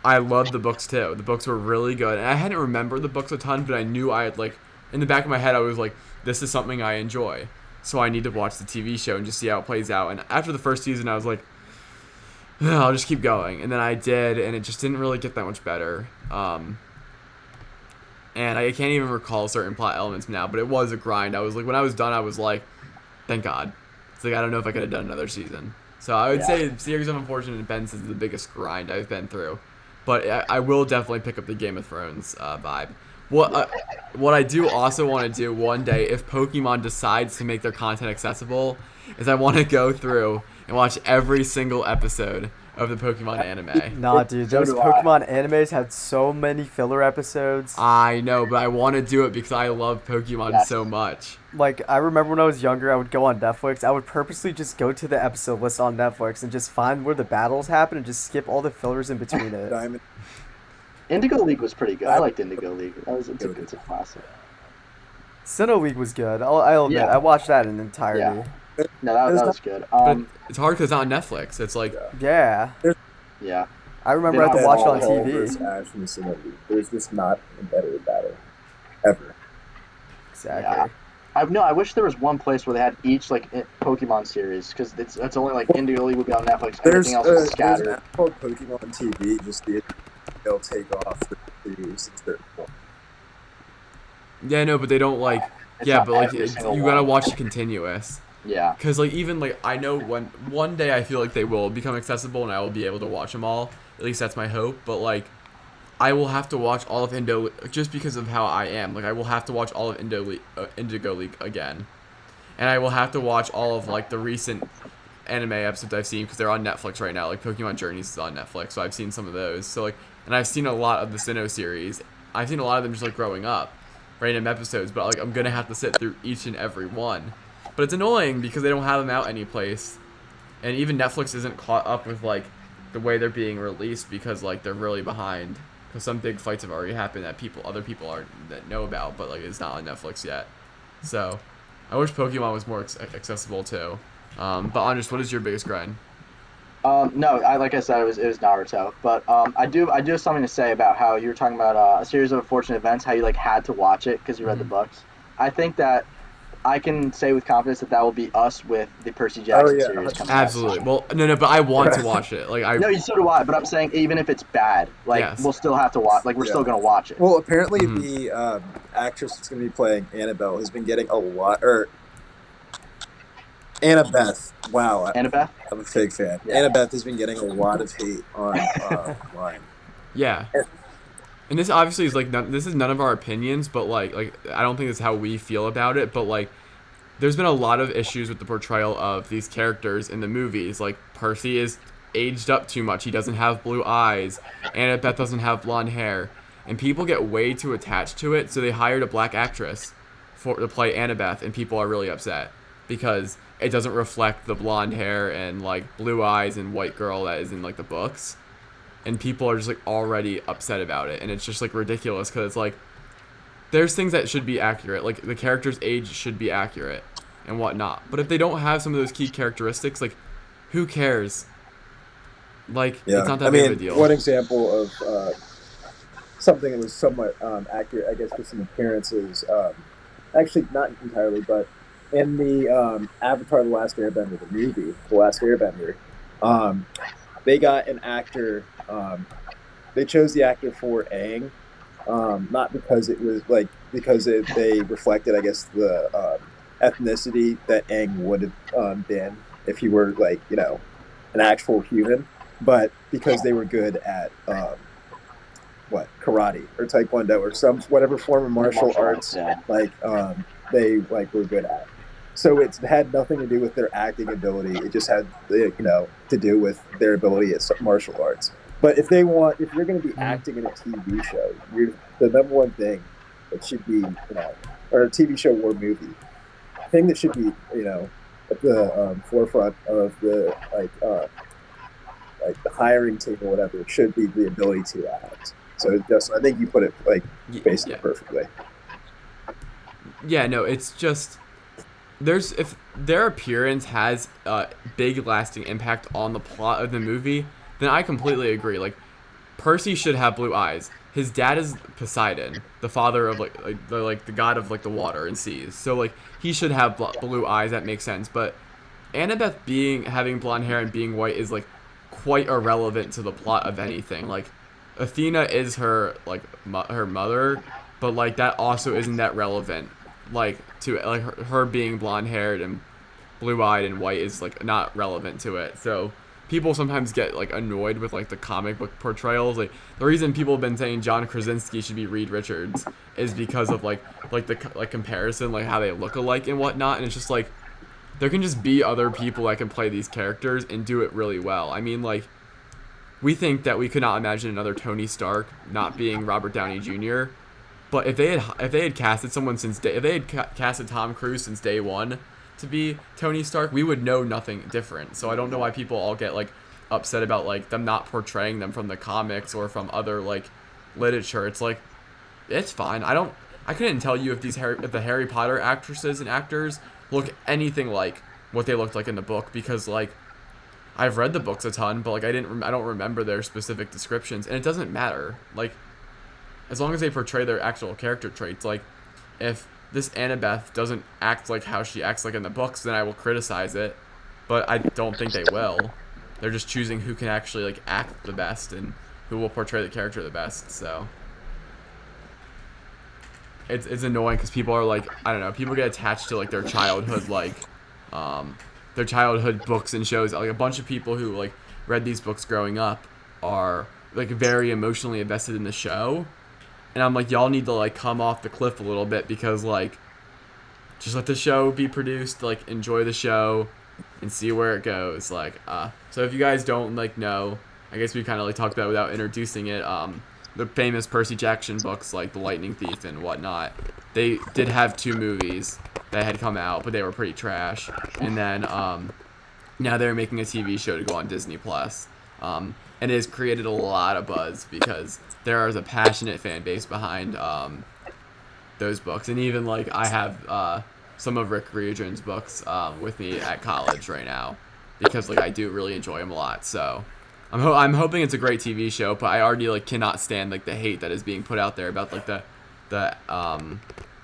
I loved the books too. The books were really good. And I hadn't remembered the books a ton, but I knew I had like in the back of my head I was like, this is something I enjoy. So I need to watch the TV show and just see how it plays out. And after the first season I was like, I'll just keep going. And then I did, and it just didn't really get that much better. And I can't even recall certain plot elements now, but it was a grind. I was like, when I was done, I was like, thank God. It's like, I don't know if I could have done another season. So I would say Series of Unfortunate Events is the biggest grind I've been through. But I will definitely pick up the Game of Thrones vibe. What I do also want to do one day, if Pokemon decides to make their content accessible, is I want to go through and watch every single episode of the Pokemon anime. Nah, dude, So those do I. Pokemon animes had so many filler episodes. I know, but I want to do it because I love Pokemon Yes. so much. Like, I remember when I was younger, I would go on Netflix. I would purposely just go to the episode list on Netflix and just find where the battles happen and just skip all the fillers in between it. Diamond. Indigo League was pretty good. I liked Indigo League. It's a classic. Sinnoh League was good. I'll admit, Yeah. I watched that in entirety. No, that was good. But it's hard because it's not on Netflix. It's like, Yeah. Yeah. I remember I had to They watch it don't on have all TV. Versus Ash from Sinnoh. There's just not a better battle ever. Exactly. I wish there was one place where they had each like Pokemon series because it's only like Indigo League would be on Netflix. There's Everything else is there's an scattered. app called Pokemon TV. Just they'll take off the series at certain point. yeah, no, but they don't like, It's yeah, not but like every single you gotta one. watch it continuous. Yeah. Because like even like I know one day I feel like they will become accessible and I will be able to watch them all. At least that's my hope. But like I will have to watch all of just because of how I am. Like I will have to watch all of Indigo League again, and I will have to watch all of like the recent anime episodes I've seen because they're on Netflix right now. Like Pokemon Journeys is on Netflix, so I've seen some of those. So like, and I've seen a lot of the Sinnoh series. I've seen a lot of them just like growing up, random episodes. But like I'm gonna have to sit through each and every one. But it's annoying because they don't have them out anyplace, and even Netflix isn't caught up with like the way they're being released because like they're really behind. Because some big fights have already happened that other people aren't that know about, but like it's not on Netflix yet. So, I wish Pokemon was more accessible too. But Andres, what is your biggest grind? No, like I said, it was Naruto. But I do have something to say about how you were talking about a series of unfortunate events, how you like had to watch it because you read the books. I think that I can say with confidence that will be us with the Percy Jackson yeah, series coming out. Absolutely. Well, no, but I want to watch it. Like No, so do I. But I'm saying even if it's bad, like Yes. we'll still have to watch. Like we're Yeah. still gonna watch it. Well, apparently Mhm. the actress that's going to be playing Annabelle has been getting a lot, or Annabeth. Wow, Annabeth. I'm a big fan. Yeah. Annabeth has been getting a lot of hate online. yeah. And this obviously is like this is none of our opinions, but like I don't think this is how we feel about it. But like there's been a lot of issues with the portrayal of these characters in the movies. Like, Percy is aged up too much. He doesn't have blue eyes. Annabeth doesn't have blonde hair. And people get way too attached to it, so they hired a black actress to play Annabeth, and people are really upset because it doesn't reflect the blonde hair and, like, blue eyes and white girl that is in, like, the books. And people are just, like, already upset about it. And it's just, like, ridiculous because it's, like, there's things that should be accurate. Like, the character's age should be accurate and whatnot. But if they don't have some of those key characteristics, like, who cares? Like, Yeah. it's not that big of a deal. One example of something that was somewhat accurate, I guess, with some appearances, actually not entirely, but in the Avatar: The Last Airbender, the movie, The Last Airbender, they got an actor. They chose the actor for Aang, not because it was like they reflected, I guess, the ethnicity that Aang would have been if he were like an actual human, but because they were good at karate or taekwondo or some whatever form of martial arts, yeah. They were good at. So it had nothing to do with their acting ability. It just had to do with their ability at martial arts. But if you're going to be acting in a TV show, the number one thing that should be or a TV show or movie, the thing that should be at the forefront of the the hiring team or whatever should be the ability to act. So I think you put it basically perfectly. Yeah, no, it's just if their appearance has a big lasting impact on the plot of the movie, then I completely agree. Like, Percy should have blue eyes. His dad is Poseidon, the father of the god of the water and seas. So like he should have blue eyes. That makes sense. But Annabeth having blonde hair and being white is like quite irrelevant to the plot of anything. Like, Athena is her her mother, but like that also isn't that relevant. Like, to her being blonde haired and blue eyed and white is like not relevant to it. So people sometimes get like annoyed with like the comic book portrayals. Like, the reason people have been saying John Krasinski should be Reed Richards is because of the comparison, like how they look alike and whatnot. And it's just like, there can just be other people that can play these characters and do it really well. I mean, like, we think that we could not imagine another Tony Stark not being Robert Downey Jr. But if they had casted someone if they had casted Tom Cruise since day one to be Tony Stark, we would know nothing different. So I don't know why people all get like upset about like them not portraying them from the comics or from other like literature. It's like, it's fine. I couldn't tell you if the Harry Potter actresses and actors look anything like what they looked like in the book, because like I've read the books a ton, but like I don't remember their specific descriptions, and it doesn't matter. Like, as long as they portray their actual character traits. Like, if this Annabeth doesn't act like how she acts like in the books, then I will criticize it, but I don't think they will. They're just choosing who can actually like act the best and who will portray the character the best. So it's annoying because people are like, I don't know, people get attached to like their childhood books and shows. Like, a bunch of people who like read these books growing up are like very emotionally invested in the show. And I'm like, y'all need to like come off the cliff a little bit, because like, just let the show be produced, like enjoy the show and see where it goes. Like, so if you guys don't like know, I guess we kind of like talked about it without introducing it. The famous Percy Jackson books, like The Lightning Thief and whatnot, they did have 2 movies that had come out, but they were pretty trash. And then now they're making a TV show to go on Disney Plus. And it has created a lot of buzz because there is a passionate fan base behind those books. And even like I have some of Rick Riordan's books with me at college right now, because like I do really enjoy them a lot. So I'm hoping it's a great TV show, but I already like cannot stand like the hate that is being put out there about like the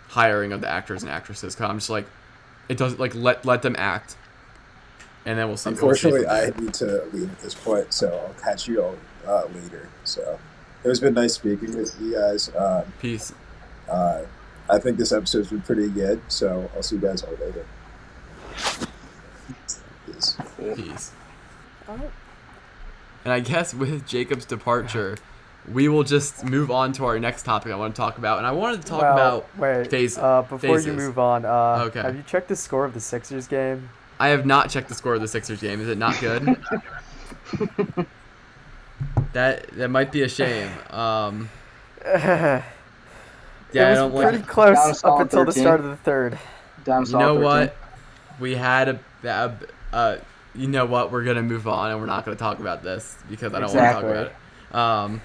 hiring of the actors and actresses. Cause I'm just like, it doesn't like let them act, and then we'll see. Unfortunately, I need to leave at this point, so I'll catch you all later. So it has been nice speaking with you guys. Peace. I think this episode's been pretty good, so I'll see you guys all later. Peace. Peace. And I guess with Jacob's departure, we will just move on to our next topic I want to talk about. And I wanted to talk Well, about wait, phases. before phases. you move on, Okay. have you checked the score of the Sixers game? I have not checked the score of the Sixers game. Is it not good? That might be a shame. It Yeah, I was don't pretty like. close Down a up solid until the 13. start of the third. Down You know solid 13. what? We had you know what? We're gonna move on, and we're not gonna talk about this because I don't Exactly. want to talk about it.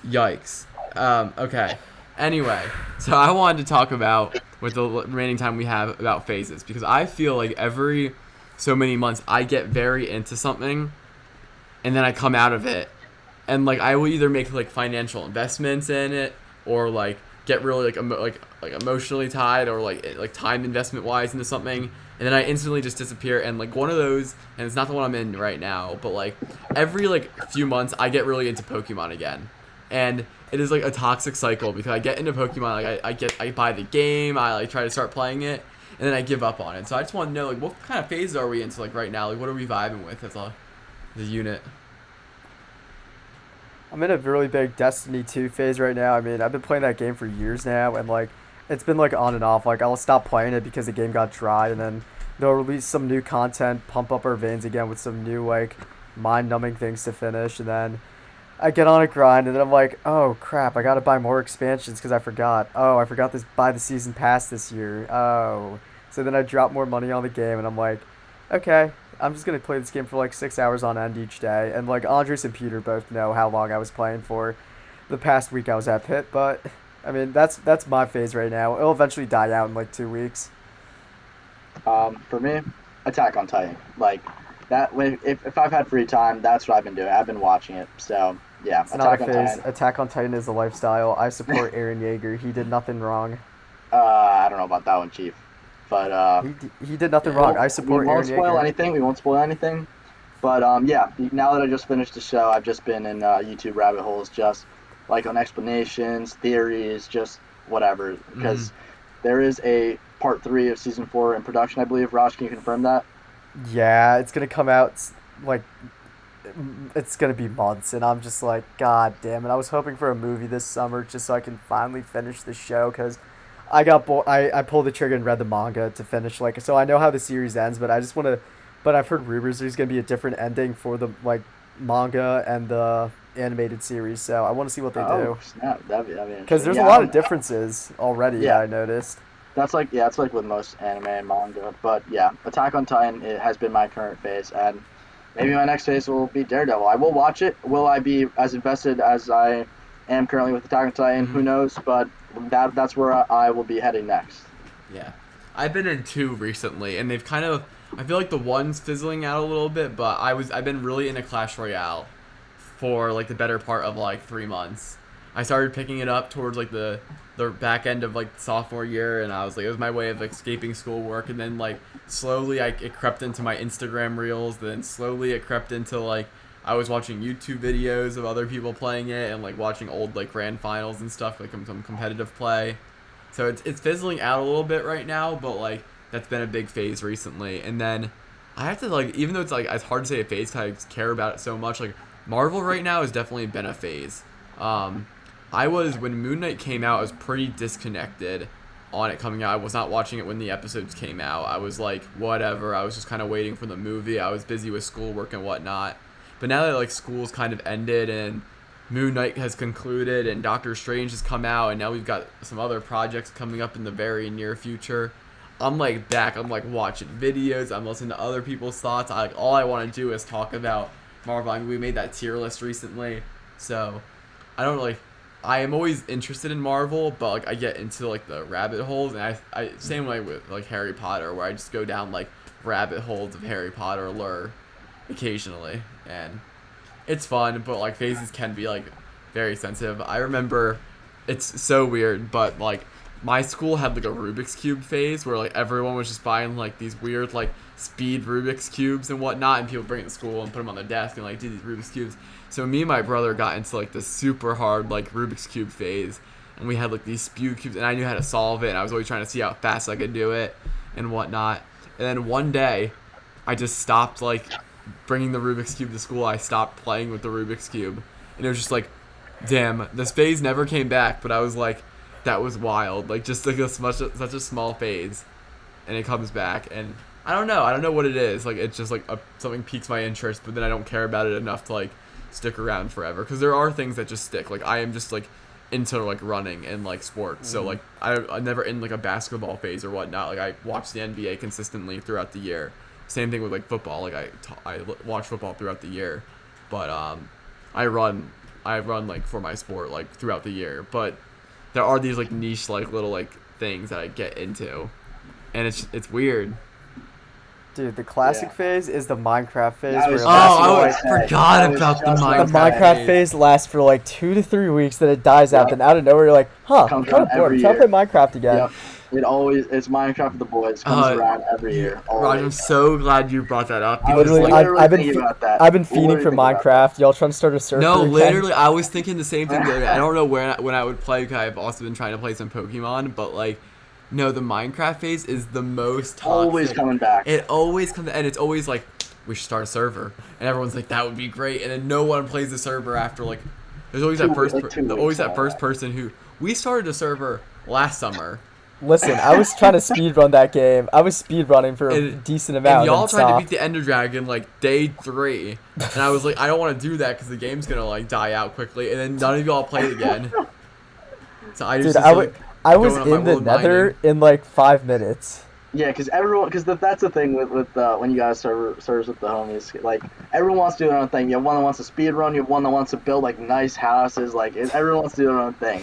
Yikes. Okay. Anyway, so I wanted to talk about, with the remaining time we have, about phases, because I feel like every so many months I get very into something, and then I come out of it, and like I will either make like financial investments in it, or like get really like emotionally tied, or like time investment wise into something, and then I instantly just disappear. And like one of those, and it's not the one I'm in right now, but like every like few months I get really into Pokemon again, and it is like a toxic cycle because I get into Pokemon, like I buy the game, I like try to start playing it, and then I give up on it. So I just want to know, like, what kind of phase are we into, like, right now? Like, what are we vibing with as a unit? I'm in a really big Destiny 2 phase right now. I mean, I've been playing that game for years now, and like, it's been like on and off. Like, I'll stop playing it because the game got dry, and then they'll release some new content, pump up our veins again with some new like mind-numbing things to finish, and then I get on a grind, and then I'm like, oh crap, I gotta buy more expansions because I forgot. Oh, I forgot to buy the season pass this year. Oh, so then I drop more money on the game, and I'm like, okay, I'm just gonna play this game for like 6 hours on end each day. And like Andres and Peter both know how long I was playing for. The past week I was at Pitt, but I mean that's my phase right now. It'll eventually die out in like 2 weeks. For me, Attack on Titan. Like that. If I've had free time, that's what I've been doing. I've been watching it. So yeah, It's not a Attack on phase. Titan. Attack on Titan is a lifestyle. I support Eren Yeager. He did nothing wrong. I don't know about that one, Chief. But He did nothing Yeah. wrong. I support we won't Eren spoil Yeager. anything. We won't spoil anything. But yeah, now that I just finished the show, I've just been in YouTube rabbit holes, just like on explanations, theories, just whatever. Because there is a part 3 of season 4 in production, I believe. Raj, can you confirm that? Yeah, it's gonna come out like it's gonna be months, and I'm just like, God damn it! I was hoping for a movie this summer just so I can finally finish the show because I got I pulled the trigger and read the manga to finish like so I know how the series ends, but I just want to. But I've heard rumors there's gonna be a different ending for the like manga and the animated series, so I want to see what they do Snap! That'd be because there's interesting. a lot of differences already Yeah. that I noticed. That's like it's like with most anime and manga. But yeah, Attack on Titan it has been my current phase, and maybe my next phase will be Daredevil. I will watch it. Will I be as invested as I am currently with Attack on Titan? Who knows? But that's where I will be heading next. Yeah. I've been in 2 recently, and they've kind of, I feel like the one's fizzling out a little bit, but I've been really into Clash Royale for like the better part of like 3 months. I started picking it up towards like the back end of like sophomore year, and I was like, it was my way of escaping schoolwork, and then like slowly it crept into my Instagram reels, then slowly it crept into like I was watching YouTube videos of other people playing it and like watching old like grand finals and stuff, like some competitive play. So it's fizzling out a little bit right now, but like that's been a big phase recently. And then I have to like, even though it's like it's hard to say a phase because I care about it so much, like Marvel right now has definitely been a phase. When Moon Knight came out, I was pretty disconnected on it coming out. I was not watching it when the episodes came out. I was like, whatever. I was just kind of waiting for the movie. I was busy with schoolwork and whatnot. But now that like school's kind of ended and Moon Knight has concluded and Doctor Strange has come out, and now we've got some other projects coming up in the very near future, I'm like back. I'm like watching videos. I'm listening to other people's thoughts. All I want to do is talk about Marvel. I mean, we made that tier list recently, so I don't really. I am always interested in Marvel, but like I get into like the rabbit holes, and I same way with like Harry Potter, where I just go down like rabbit holes of Harry Potter lore occasionally, and it's fun, but like phases can be like very sensitive. I remember it's so weird, but like my school had like a Rubik's Cube phase where like everyone was just buying like these weird like speed Rubik's Cubes and whatnot, and people bring it to school and put them on their desk and like do these Rubik's Cubes. So me and my brother got into like this super hard like Rubik's Cube phase, and we had like these spew cubes, and I knew how to solve it, and I was always trying to see how fast I could do it and whatnot. And then one day I just stopped like bringing the Rubik's Cube to school. I stopped playing with the Rubik's Cube, and it was just like Damn, this phase never came back, but I was like, that was wild. Like, just like such a small phase, and it comes back, and I don't know what it is. Like, it's just like something piques my interest, but then I don't care about it enough to like stick around forever. Because there are things that just stick. Like, I am just like into like running and like sports, so like I'm never in like a basketball phase or whatnot. Like, I watch the NBA consistently throughout the year. Same thing with like football. Like, I watch football throughout the year, but I run like for my sport like throughout the year. But there are these like niche like little like things that I get into, and it's weird. Dude, the classic phase is the Minecraft phase. That Where was it lasts for, I like, forgot about the the Minecraft. Minecraft phase lasts for like 2 to 3 weeks, then it dies out. Then out of nowhere, you're like, huh, I'm Comes kind of around bored. every I'm trying to play year. Minecraft again. Yep. It's Minecraft with the boys. Comes around every year. Raj, I'm so glad you brought that up. I was Because, Literally, like, I've been thinking about that. I've been feeding Literally for thinking about Minecraft. Y'all trying to start a server? no, again? literally, I was thinking the same thing the other day. I don't know when I would play because I've also been trying to play some Pokemon, but like, no, the Minecraft phase is the most toxic. Always coming back. It always comes, and it's always like, we should start a server, and everyone's like, that would be great, and then no one plays the server after like, there's always that first, always that first person who we started a server last summer. Listen, I was trying to speedrun that game. I was speedrunning for a And- decent amount. And y'all then tried to stopped. beat the Ender Dragon like day 3, and I was like, I don't want to do that because the game's gonna like die out quickly, and then none of y'all played again. So I just Dude, I was going on my in the world Nether in like 5 minutes. Yeah, because that's the thing with when you guys servers with the homies. Like, everyone wants to do their own thing. You have one that wants to speed run. You have one that wants to build like nice houses. Like, everyone wants to do their own thing.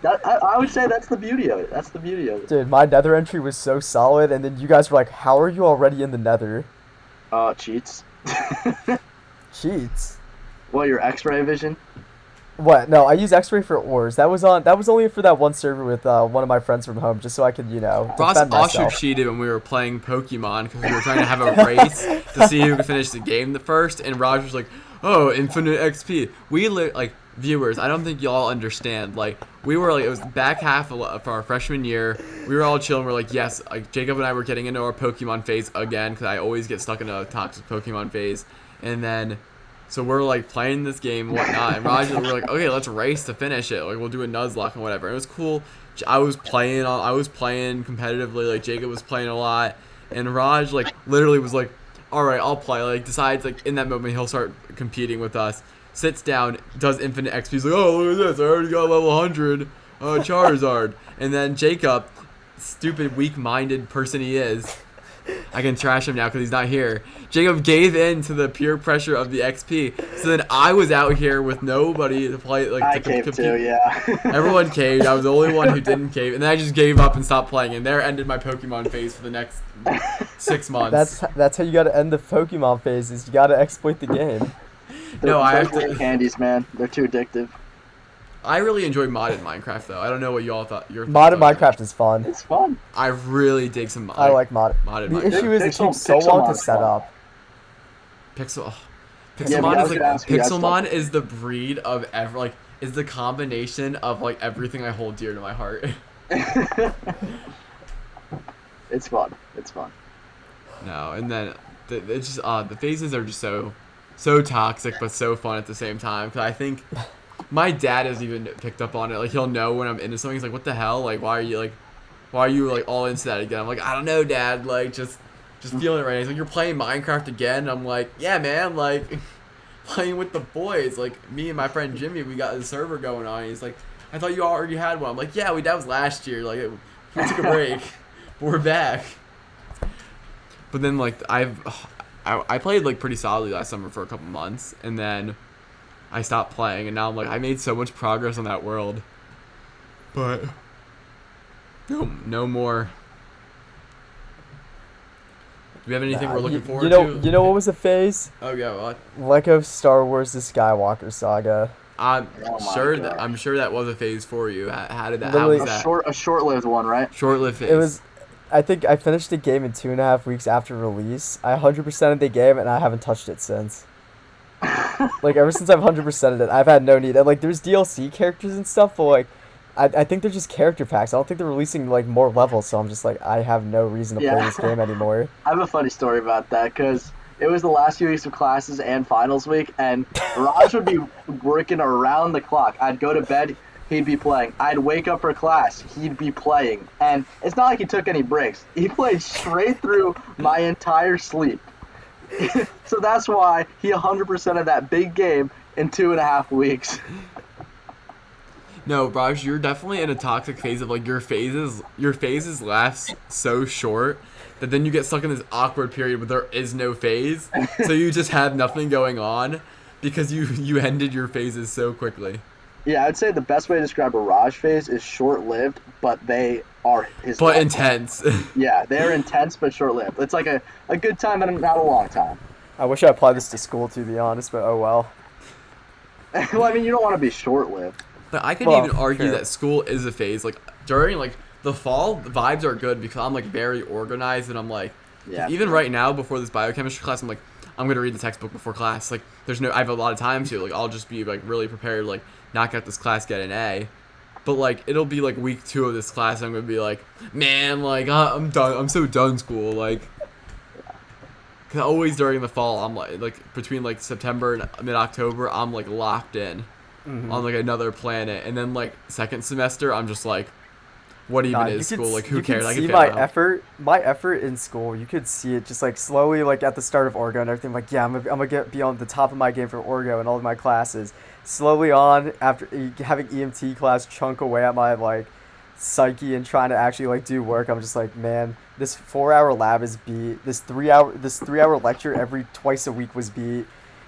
I would say that's the beauty of it. That's the beauty of it. Dude, my Nether entry was so solid, and then you guys were like, "How are you already in the Nether?" Cheats. Cheats. Well, your X-ray vision. What? No, I use X-ray for ores. That was only for that one server with one of my friends from home, just so I could, Ross defend also myself. cheated when we were playing Pokemon because we were trying to have a race to see who could finish the game the first, and Raj was like, "Oh, infinite XP." We like viewers. I don't think y'all understand. Like, we were like, it was back half of our freshman year. We were all chilling. We're like, yes, like Jacob and I were getting into our Pokemon phase again because I always get stuck in a toxic Pokemon phase, and then. So we're like playing this game and whatnot, and Raj, we're like, okay, let's race to finish it. Like, we'll do a Nuzlocke and whatever. And it was cool. I was playing competitively. Like, Jacob was playing a lot, and Raj like literally was like, all right, I'll play. Like, decides like in that moment he'll start competing with us. Sits down, does infinite XP. He's like, oh, look at this, I already got level 100 Charizard. And then Jacob, stupid, weak-minded person he is. I can trash him now because he's not here. Jacob gave in to the peer pressure of the XP. So then I was out here with nobody to play. Like, I to caved compete. too, yeah. Everyone caved. I was the only one who didn't cave, and then I just gave up and stopped playing. And there ended my Pokemon phase for the next 6 months. That's how you gotta end the Pokemon phases. You gotta exploit the game. No, I have Those to. candies, man. They're too addictive. I really enjoy modded Minecraft though. I don't know what y'all thought. Your Modded thoughts on Minecraft is fun. It's fun. I really dig some. I like modded. modded The Minecraft. issue is it Pixel- takes so Pixelmon long to is set fun. up. Pixel. Oh. Yeah, Pixelmon but I is was like gonna ask you guys Pixelmon is the breed of is the combination of like everything I hold dear to my heart. It's fun. It's fun. No, and then it's just the phases are just so toxic but so fun at the same time. Cause I think my dad has even picked up on it. Like, he'll know when I'm into something. He's like, "What the hell? Like, why are you like all into that again?" I'm like, "I don't know, Dad. Like, just feeling it right." He's like, "You're playing Minecraft again?" And I'm like, "Yeah, man. Like, playing with the boys. Like, me and my friend Jimmy, we got the server going on." He's like, "I thought you already had one." I'm like, "Yeah, that was last year. Like, we took a break, but we're back." But then like I played like pretty solidly last summer for a couple months, and then I stopped playing, and now I'm like, I made so much progress on that world, but no more. Do we have anything we're looking forward to? You know what was a phase? Oh yeah, what? Lego Star Wars: The Skywalker Saga. I'm Oh my sure God. I'm sure that was a phase for you. How did that? Literally- How was that? A short-lived one, right? Short-lived phase. It was. I think I finished the game in 2.5 weeks after release. I 100%ed the game and I haven't touched it since. Like, ever since I've 100%ed it, I've had no need. And like, there's DLC characters and stuff, but like, I think they're just character packs. I don't think they're releasing like more levels. So I'm just like, I have no reason to play Yeah. this game anymore. I have a funny story about that because it was the last few weeks of classes and finals week, and Raj would be working around the clock. I'd go to bed, he'd be playing. I'd wake up for class, he'd be playing. And it's not like he took any breaks. He played straight through my entire sleep. So that's why he 100% of that big game in 2.5 weeks. No, Raj, you're definitely in a toxic phase of like your phases last so short that then you get stuck in this awkward period where there is no phase. So you just have nothing going on because you ended your phases so quickly. Yeah, I'd say the best way to describe a Raj phase is short-lived, but they are his. But intense. Yeah, they're intense but short-lived. It's like a good time and not a long time. I wish I applied this to school, to be honest, but oh well. Well, I mean, you don't want to be short-lived. But I can Well, even argue sure. that school is a phase. Like during like the fall, the vibes are good because I'm like very organized and I'm like, Yeah. even right now before this biochemistry class, I'm like, I'm gonna read the textbook before class. Like I have a lot of time to like I'll just be like really prepared, like knock out this class, get an A. But like it'll be like week 2 of this class, and I'm gonna be like, man, like I'm done. I'm so done school. Like, 'cause always during the fall, I'm like between like September and mid October, I'm like locked in on like another planet, and then like second semester, I'm just like, what even Nah, is you could school? Like, who you could cares? I see can my fail out. effort in school. You could see it just like slowly, like at the start of Orgo and everything. Like, yeah, I'm gonna be on the top of my game for Orgo and all of my classes. Slowly on, after having EMT class chunk away at my like psyche and trying to actually like do work, I'm just like, man, this 4-hour lab is beat. This 3-hour lecture every twice a week was beat.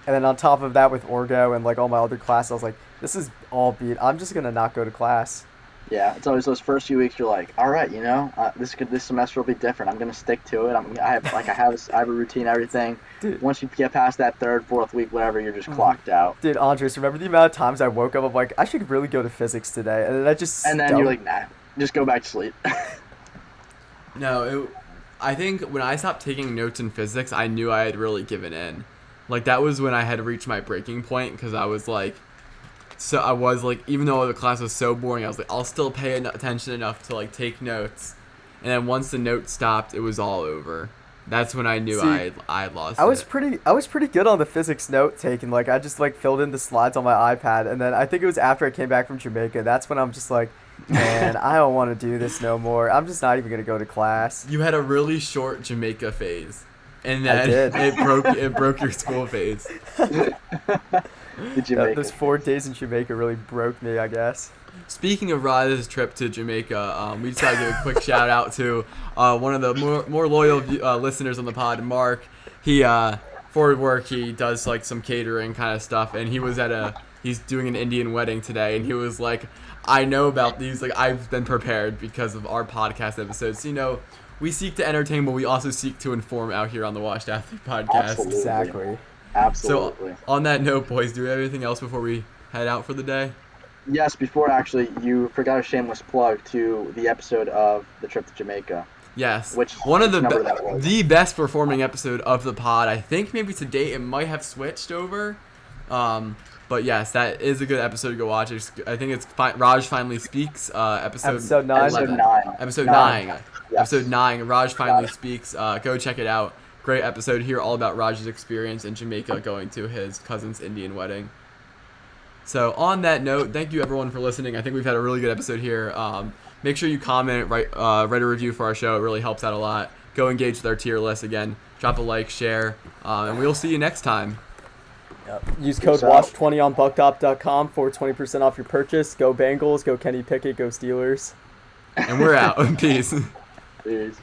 And then on top of that with Orgo and like all my other classes, I was like, this is all beat. I'm just gonna not go to class. Yeah, it's always those first few weeks. You're like, all right, you know, this semester will be different. I'm gonna stick to it. I have a routine, everything. Dude. Once you get past that 3rd, 4th week, whatever, you're just clocked out. Dude, Andres, remember the amount of times I woke up, I'm like, I should really go to physics today, and then I just And then don't. you're like, nah, just go back to sleep. No, I think when I stopped taking notes in physics, I knew I had really given in. Like that was when I had reached my breaking point because I was like, so I was like, even though the class was so boring, I was like, I'll still pay attention enough to like take notes. And then once the notes stopped, it was all over. That's when I knew See, I had lost I was it. pretty good on the physics note taking. Like I just like filled in the slides on my iPad, and then I think it was after I came back from Jamaica. That's when I'm just like, man, I don't want to do this no more. I'm just not even gonna go to class. You had a really short Jamaica phase, and I then did. it broke your school phase. Did you make Those it? 4 days in Jamaica really broke me, I guess. Speaking of Rod's trip to Jamaica, we decided to give a quick shout out to one of the more loyal listeners on the pod, Mark. He for work he does like some catering kind of stuff, and he's doing an Indian wedding today, and he was like, I know about these, like I've been prepared because of our podcast episodes. You know, we seek to entertain, but we also seek to inform out here on the Washed Athlete podcast. Absolutely. Exactly. Absolutely. So on that note, boys, do we have anything else before we head out for the day? Yes, before actually, you forgot a shameless plug to the episode of the trip to Jamaica. Yes. Which one of number that was? the best performing episode of the pod. I think maybe to date it might have switched over. But yes, that is a good episode to go watch. I think it's Raj Finally Speaks, Episode 9. Episode 9. Episode 9. Yes. Episode 9. Raj Finally Speaks. Go check it out. Great episode here, all about Raj's experience in Jamaica going to his cousin's Indian wedding. So on that note, thank you everyone for listening. I think we've had a really good episode here. Make sure you comment, write a review for our show. It really helps out a lot. Go engage with our tier list again. Drop a like, share, and we'll see you next time. Yep. Use code Peace out. WASH20 on bucktop.com for 20% off your purchase. Go Bengals, go Kenny Pickett, go Steelers. And we're out. Peace. Peace.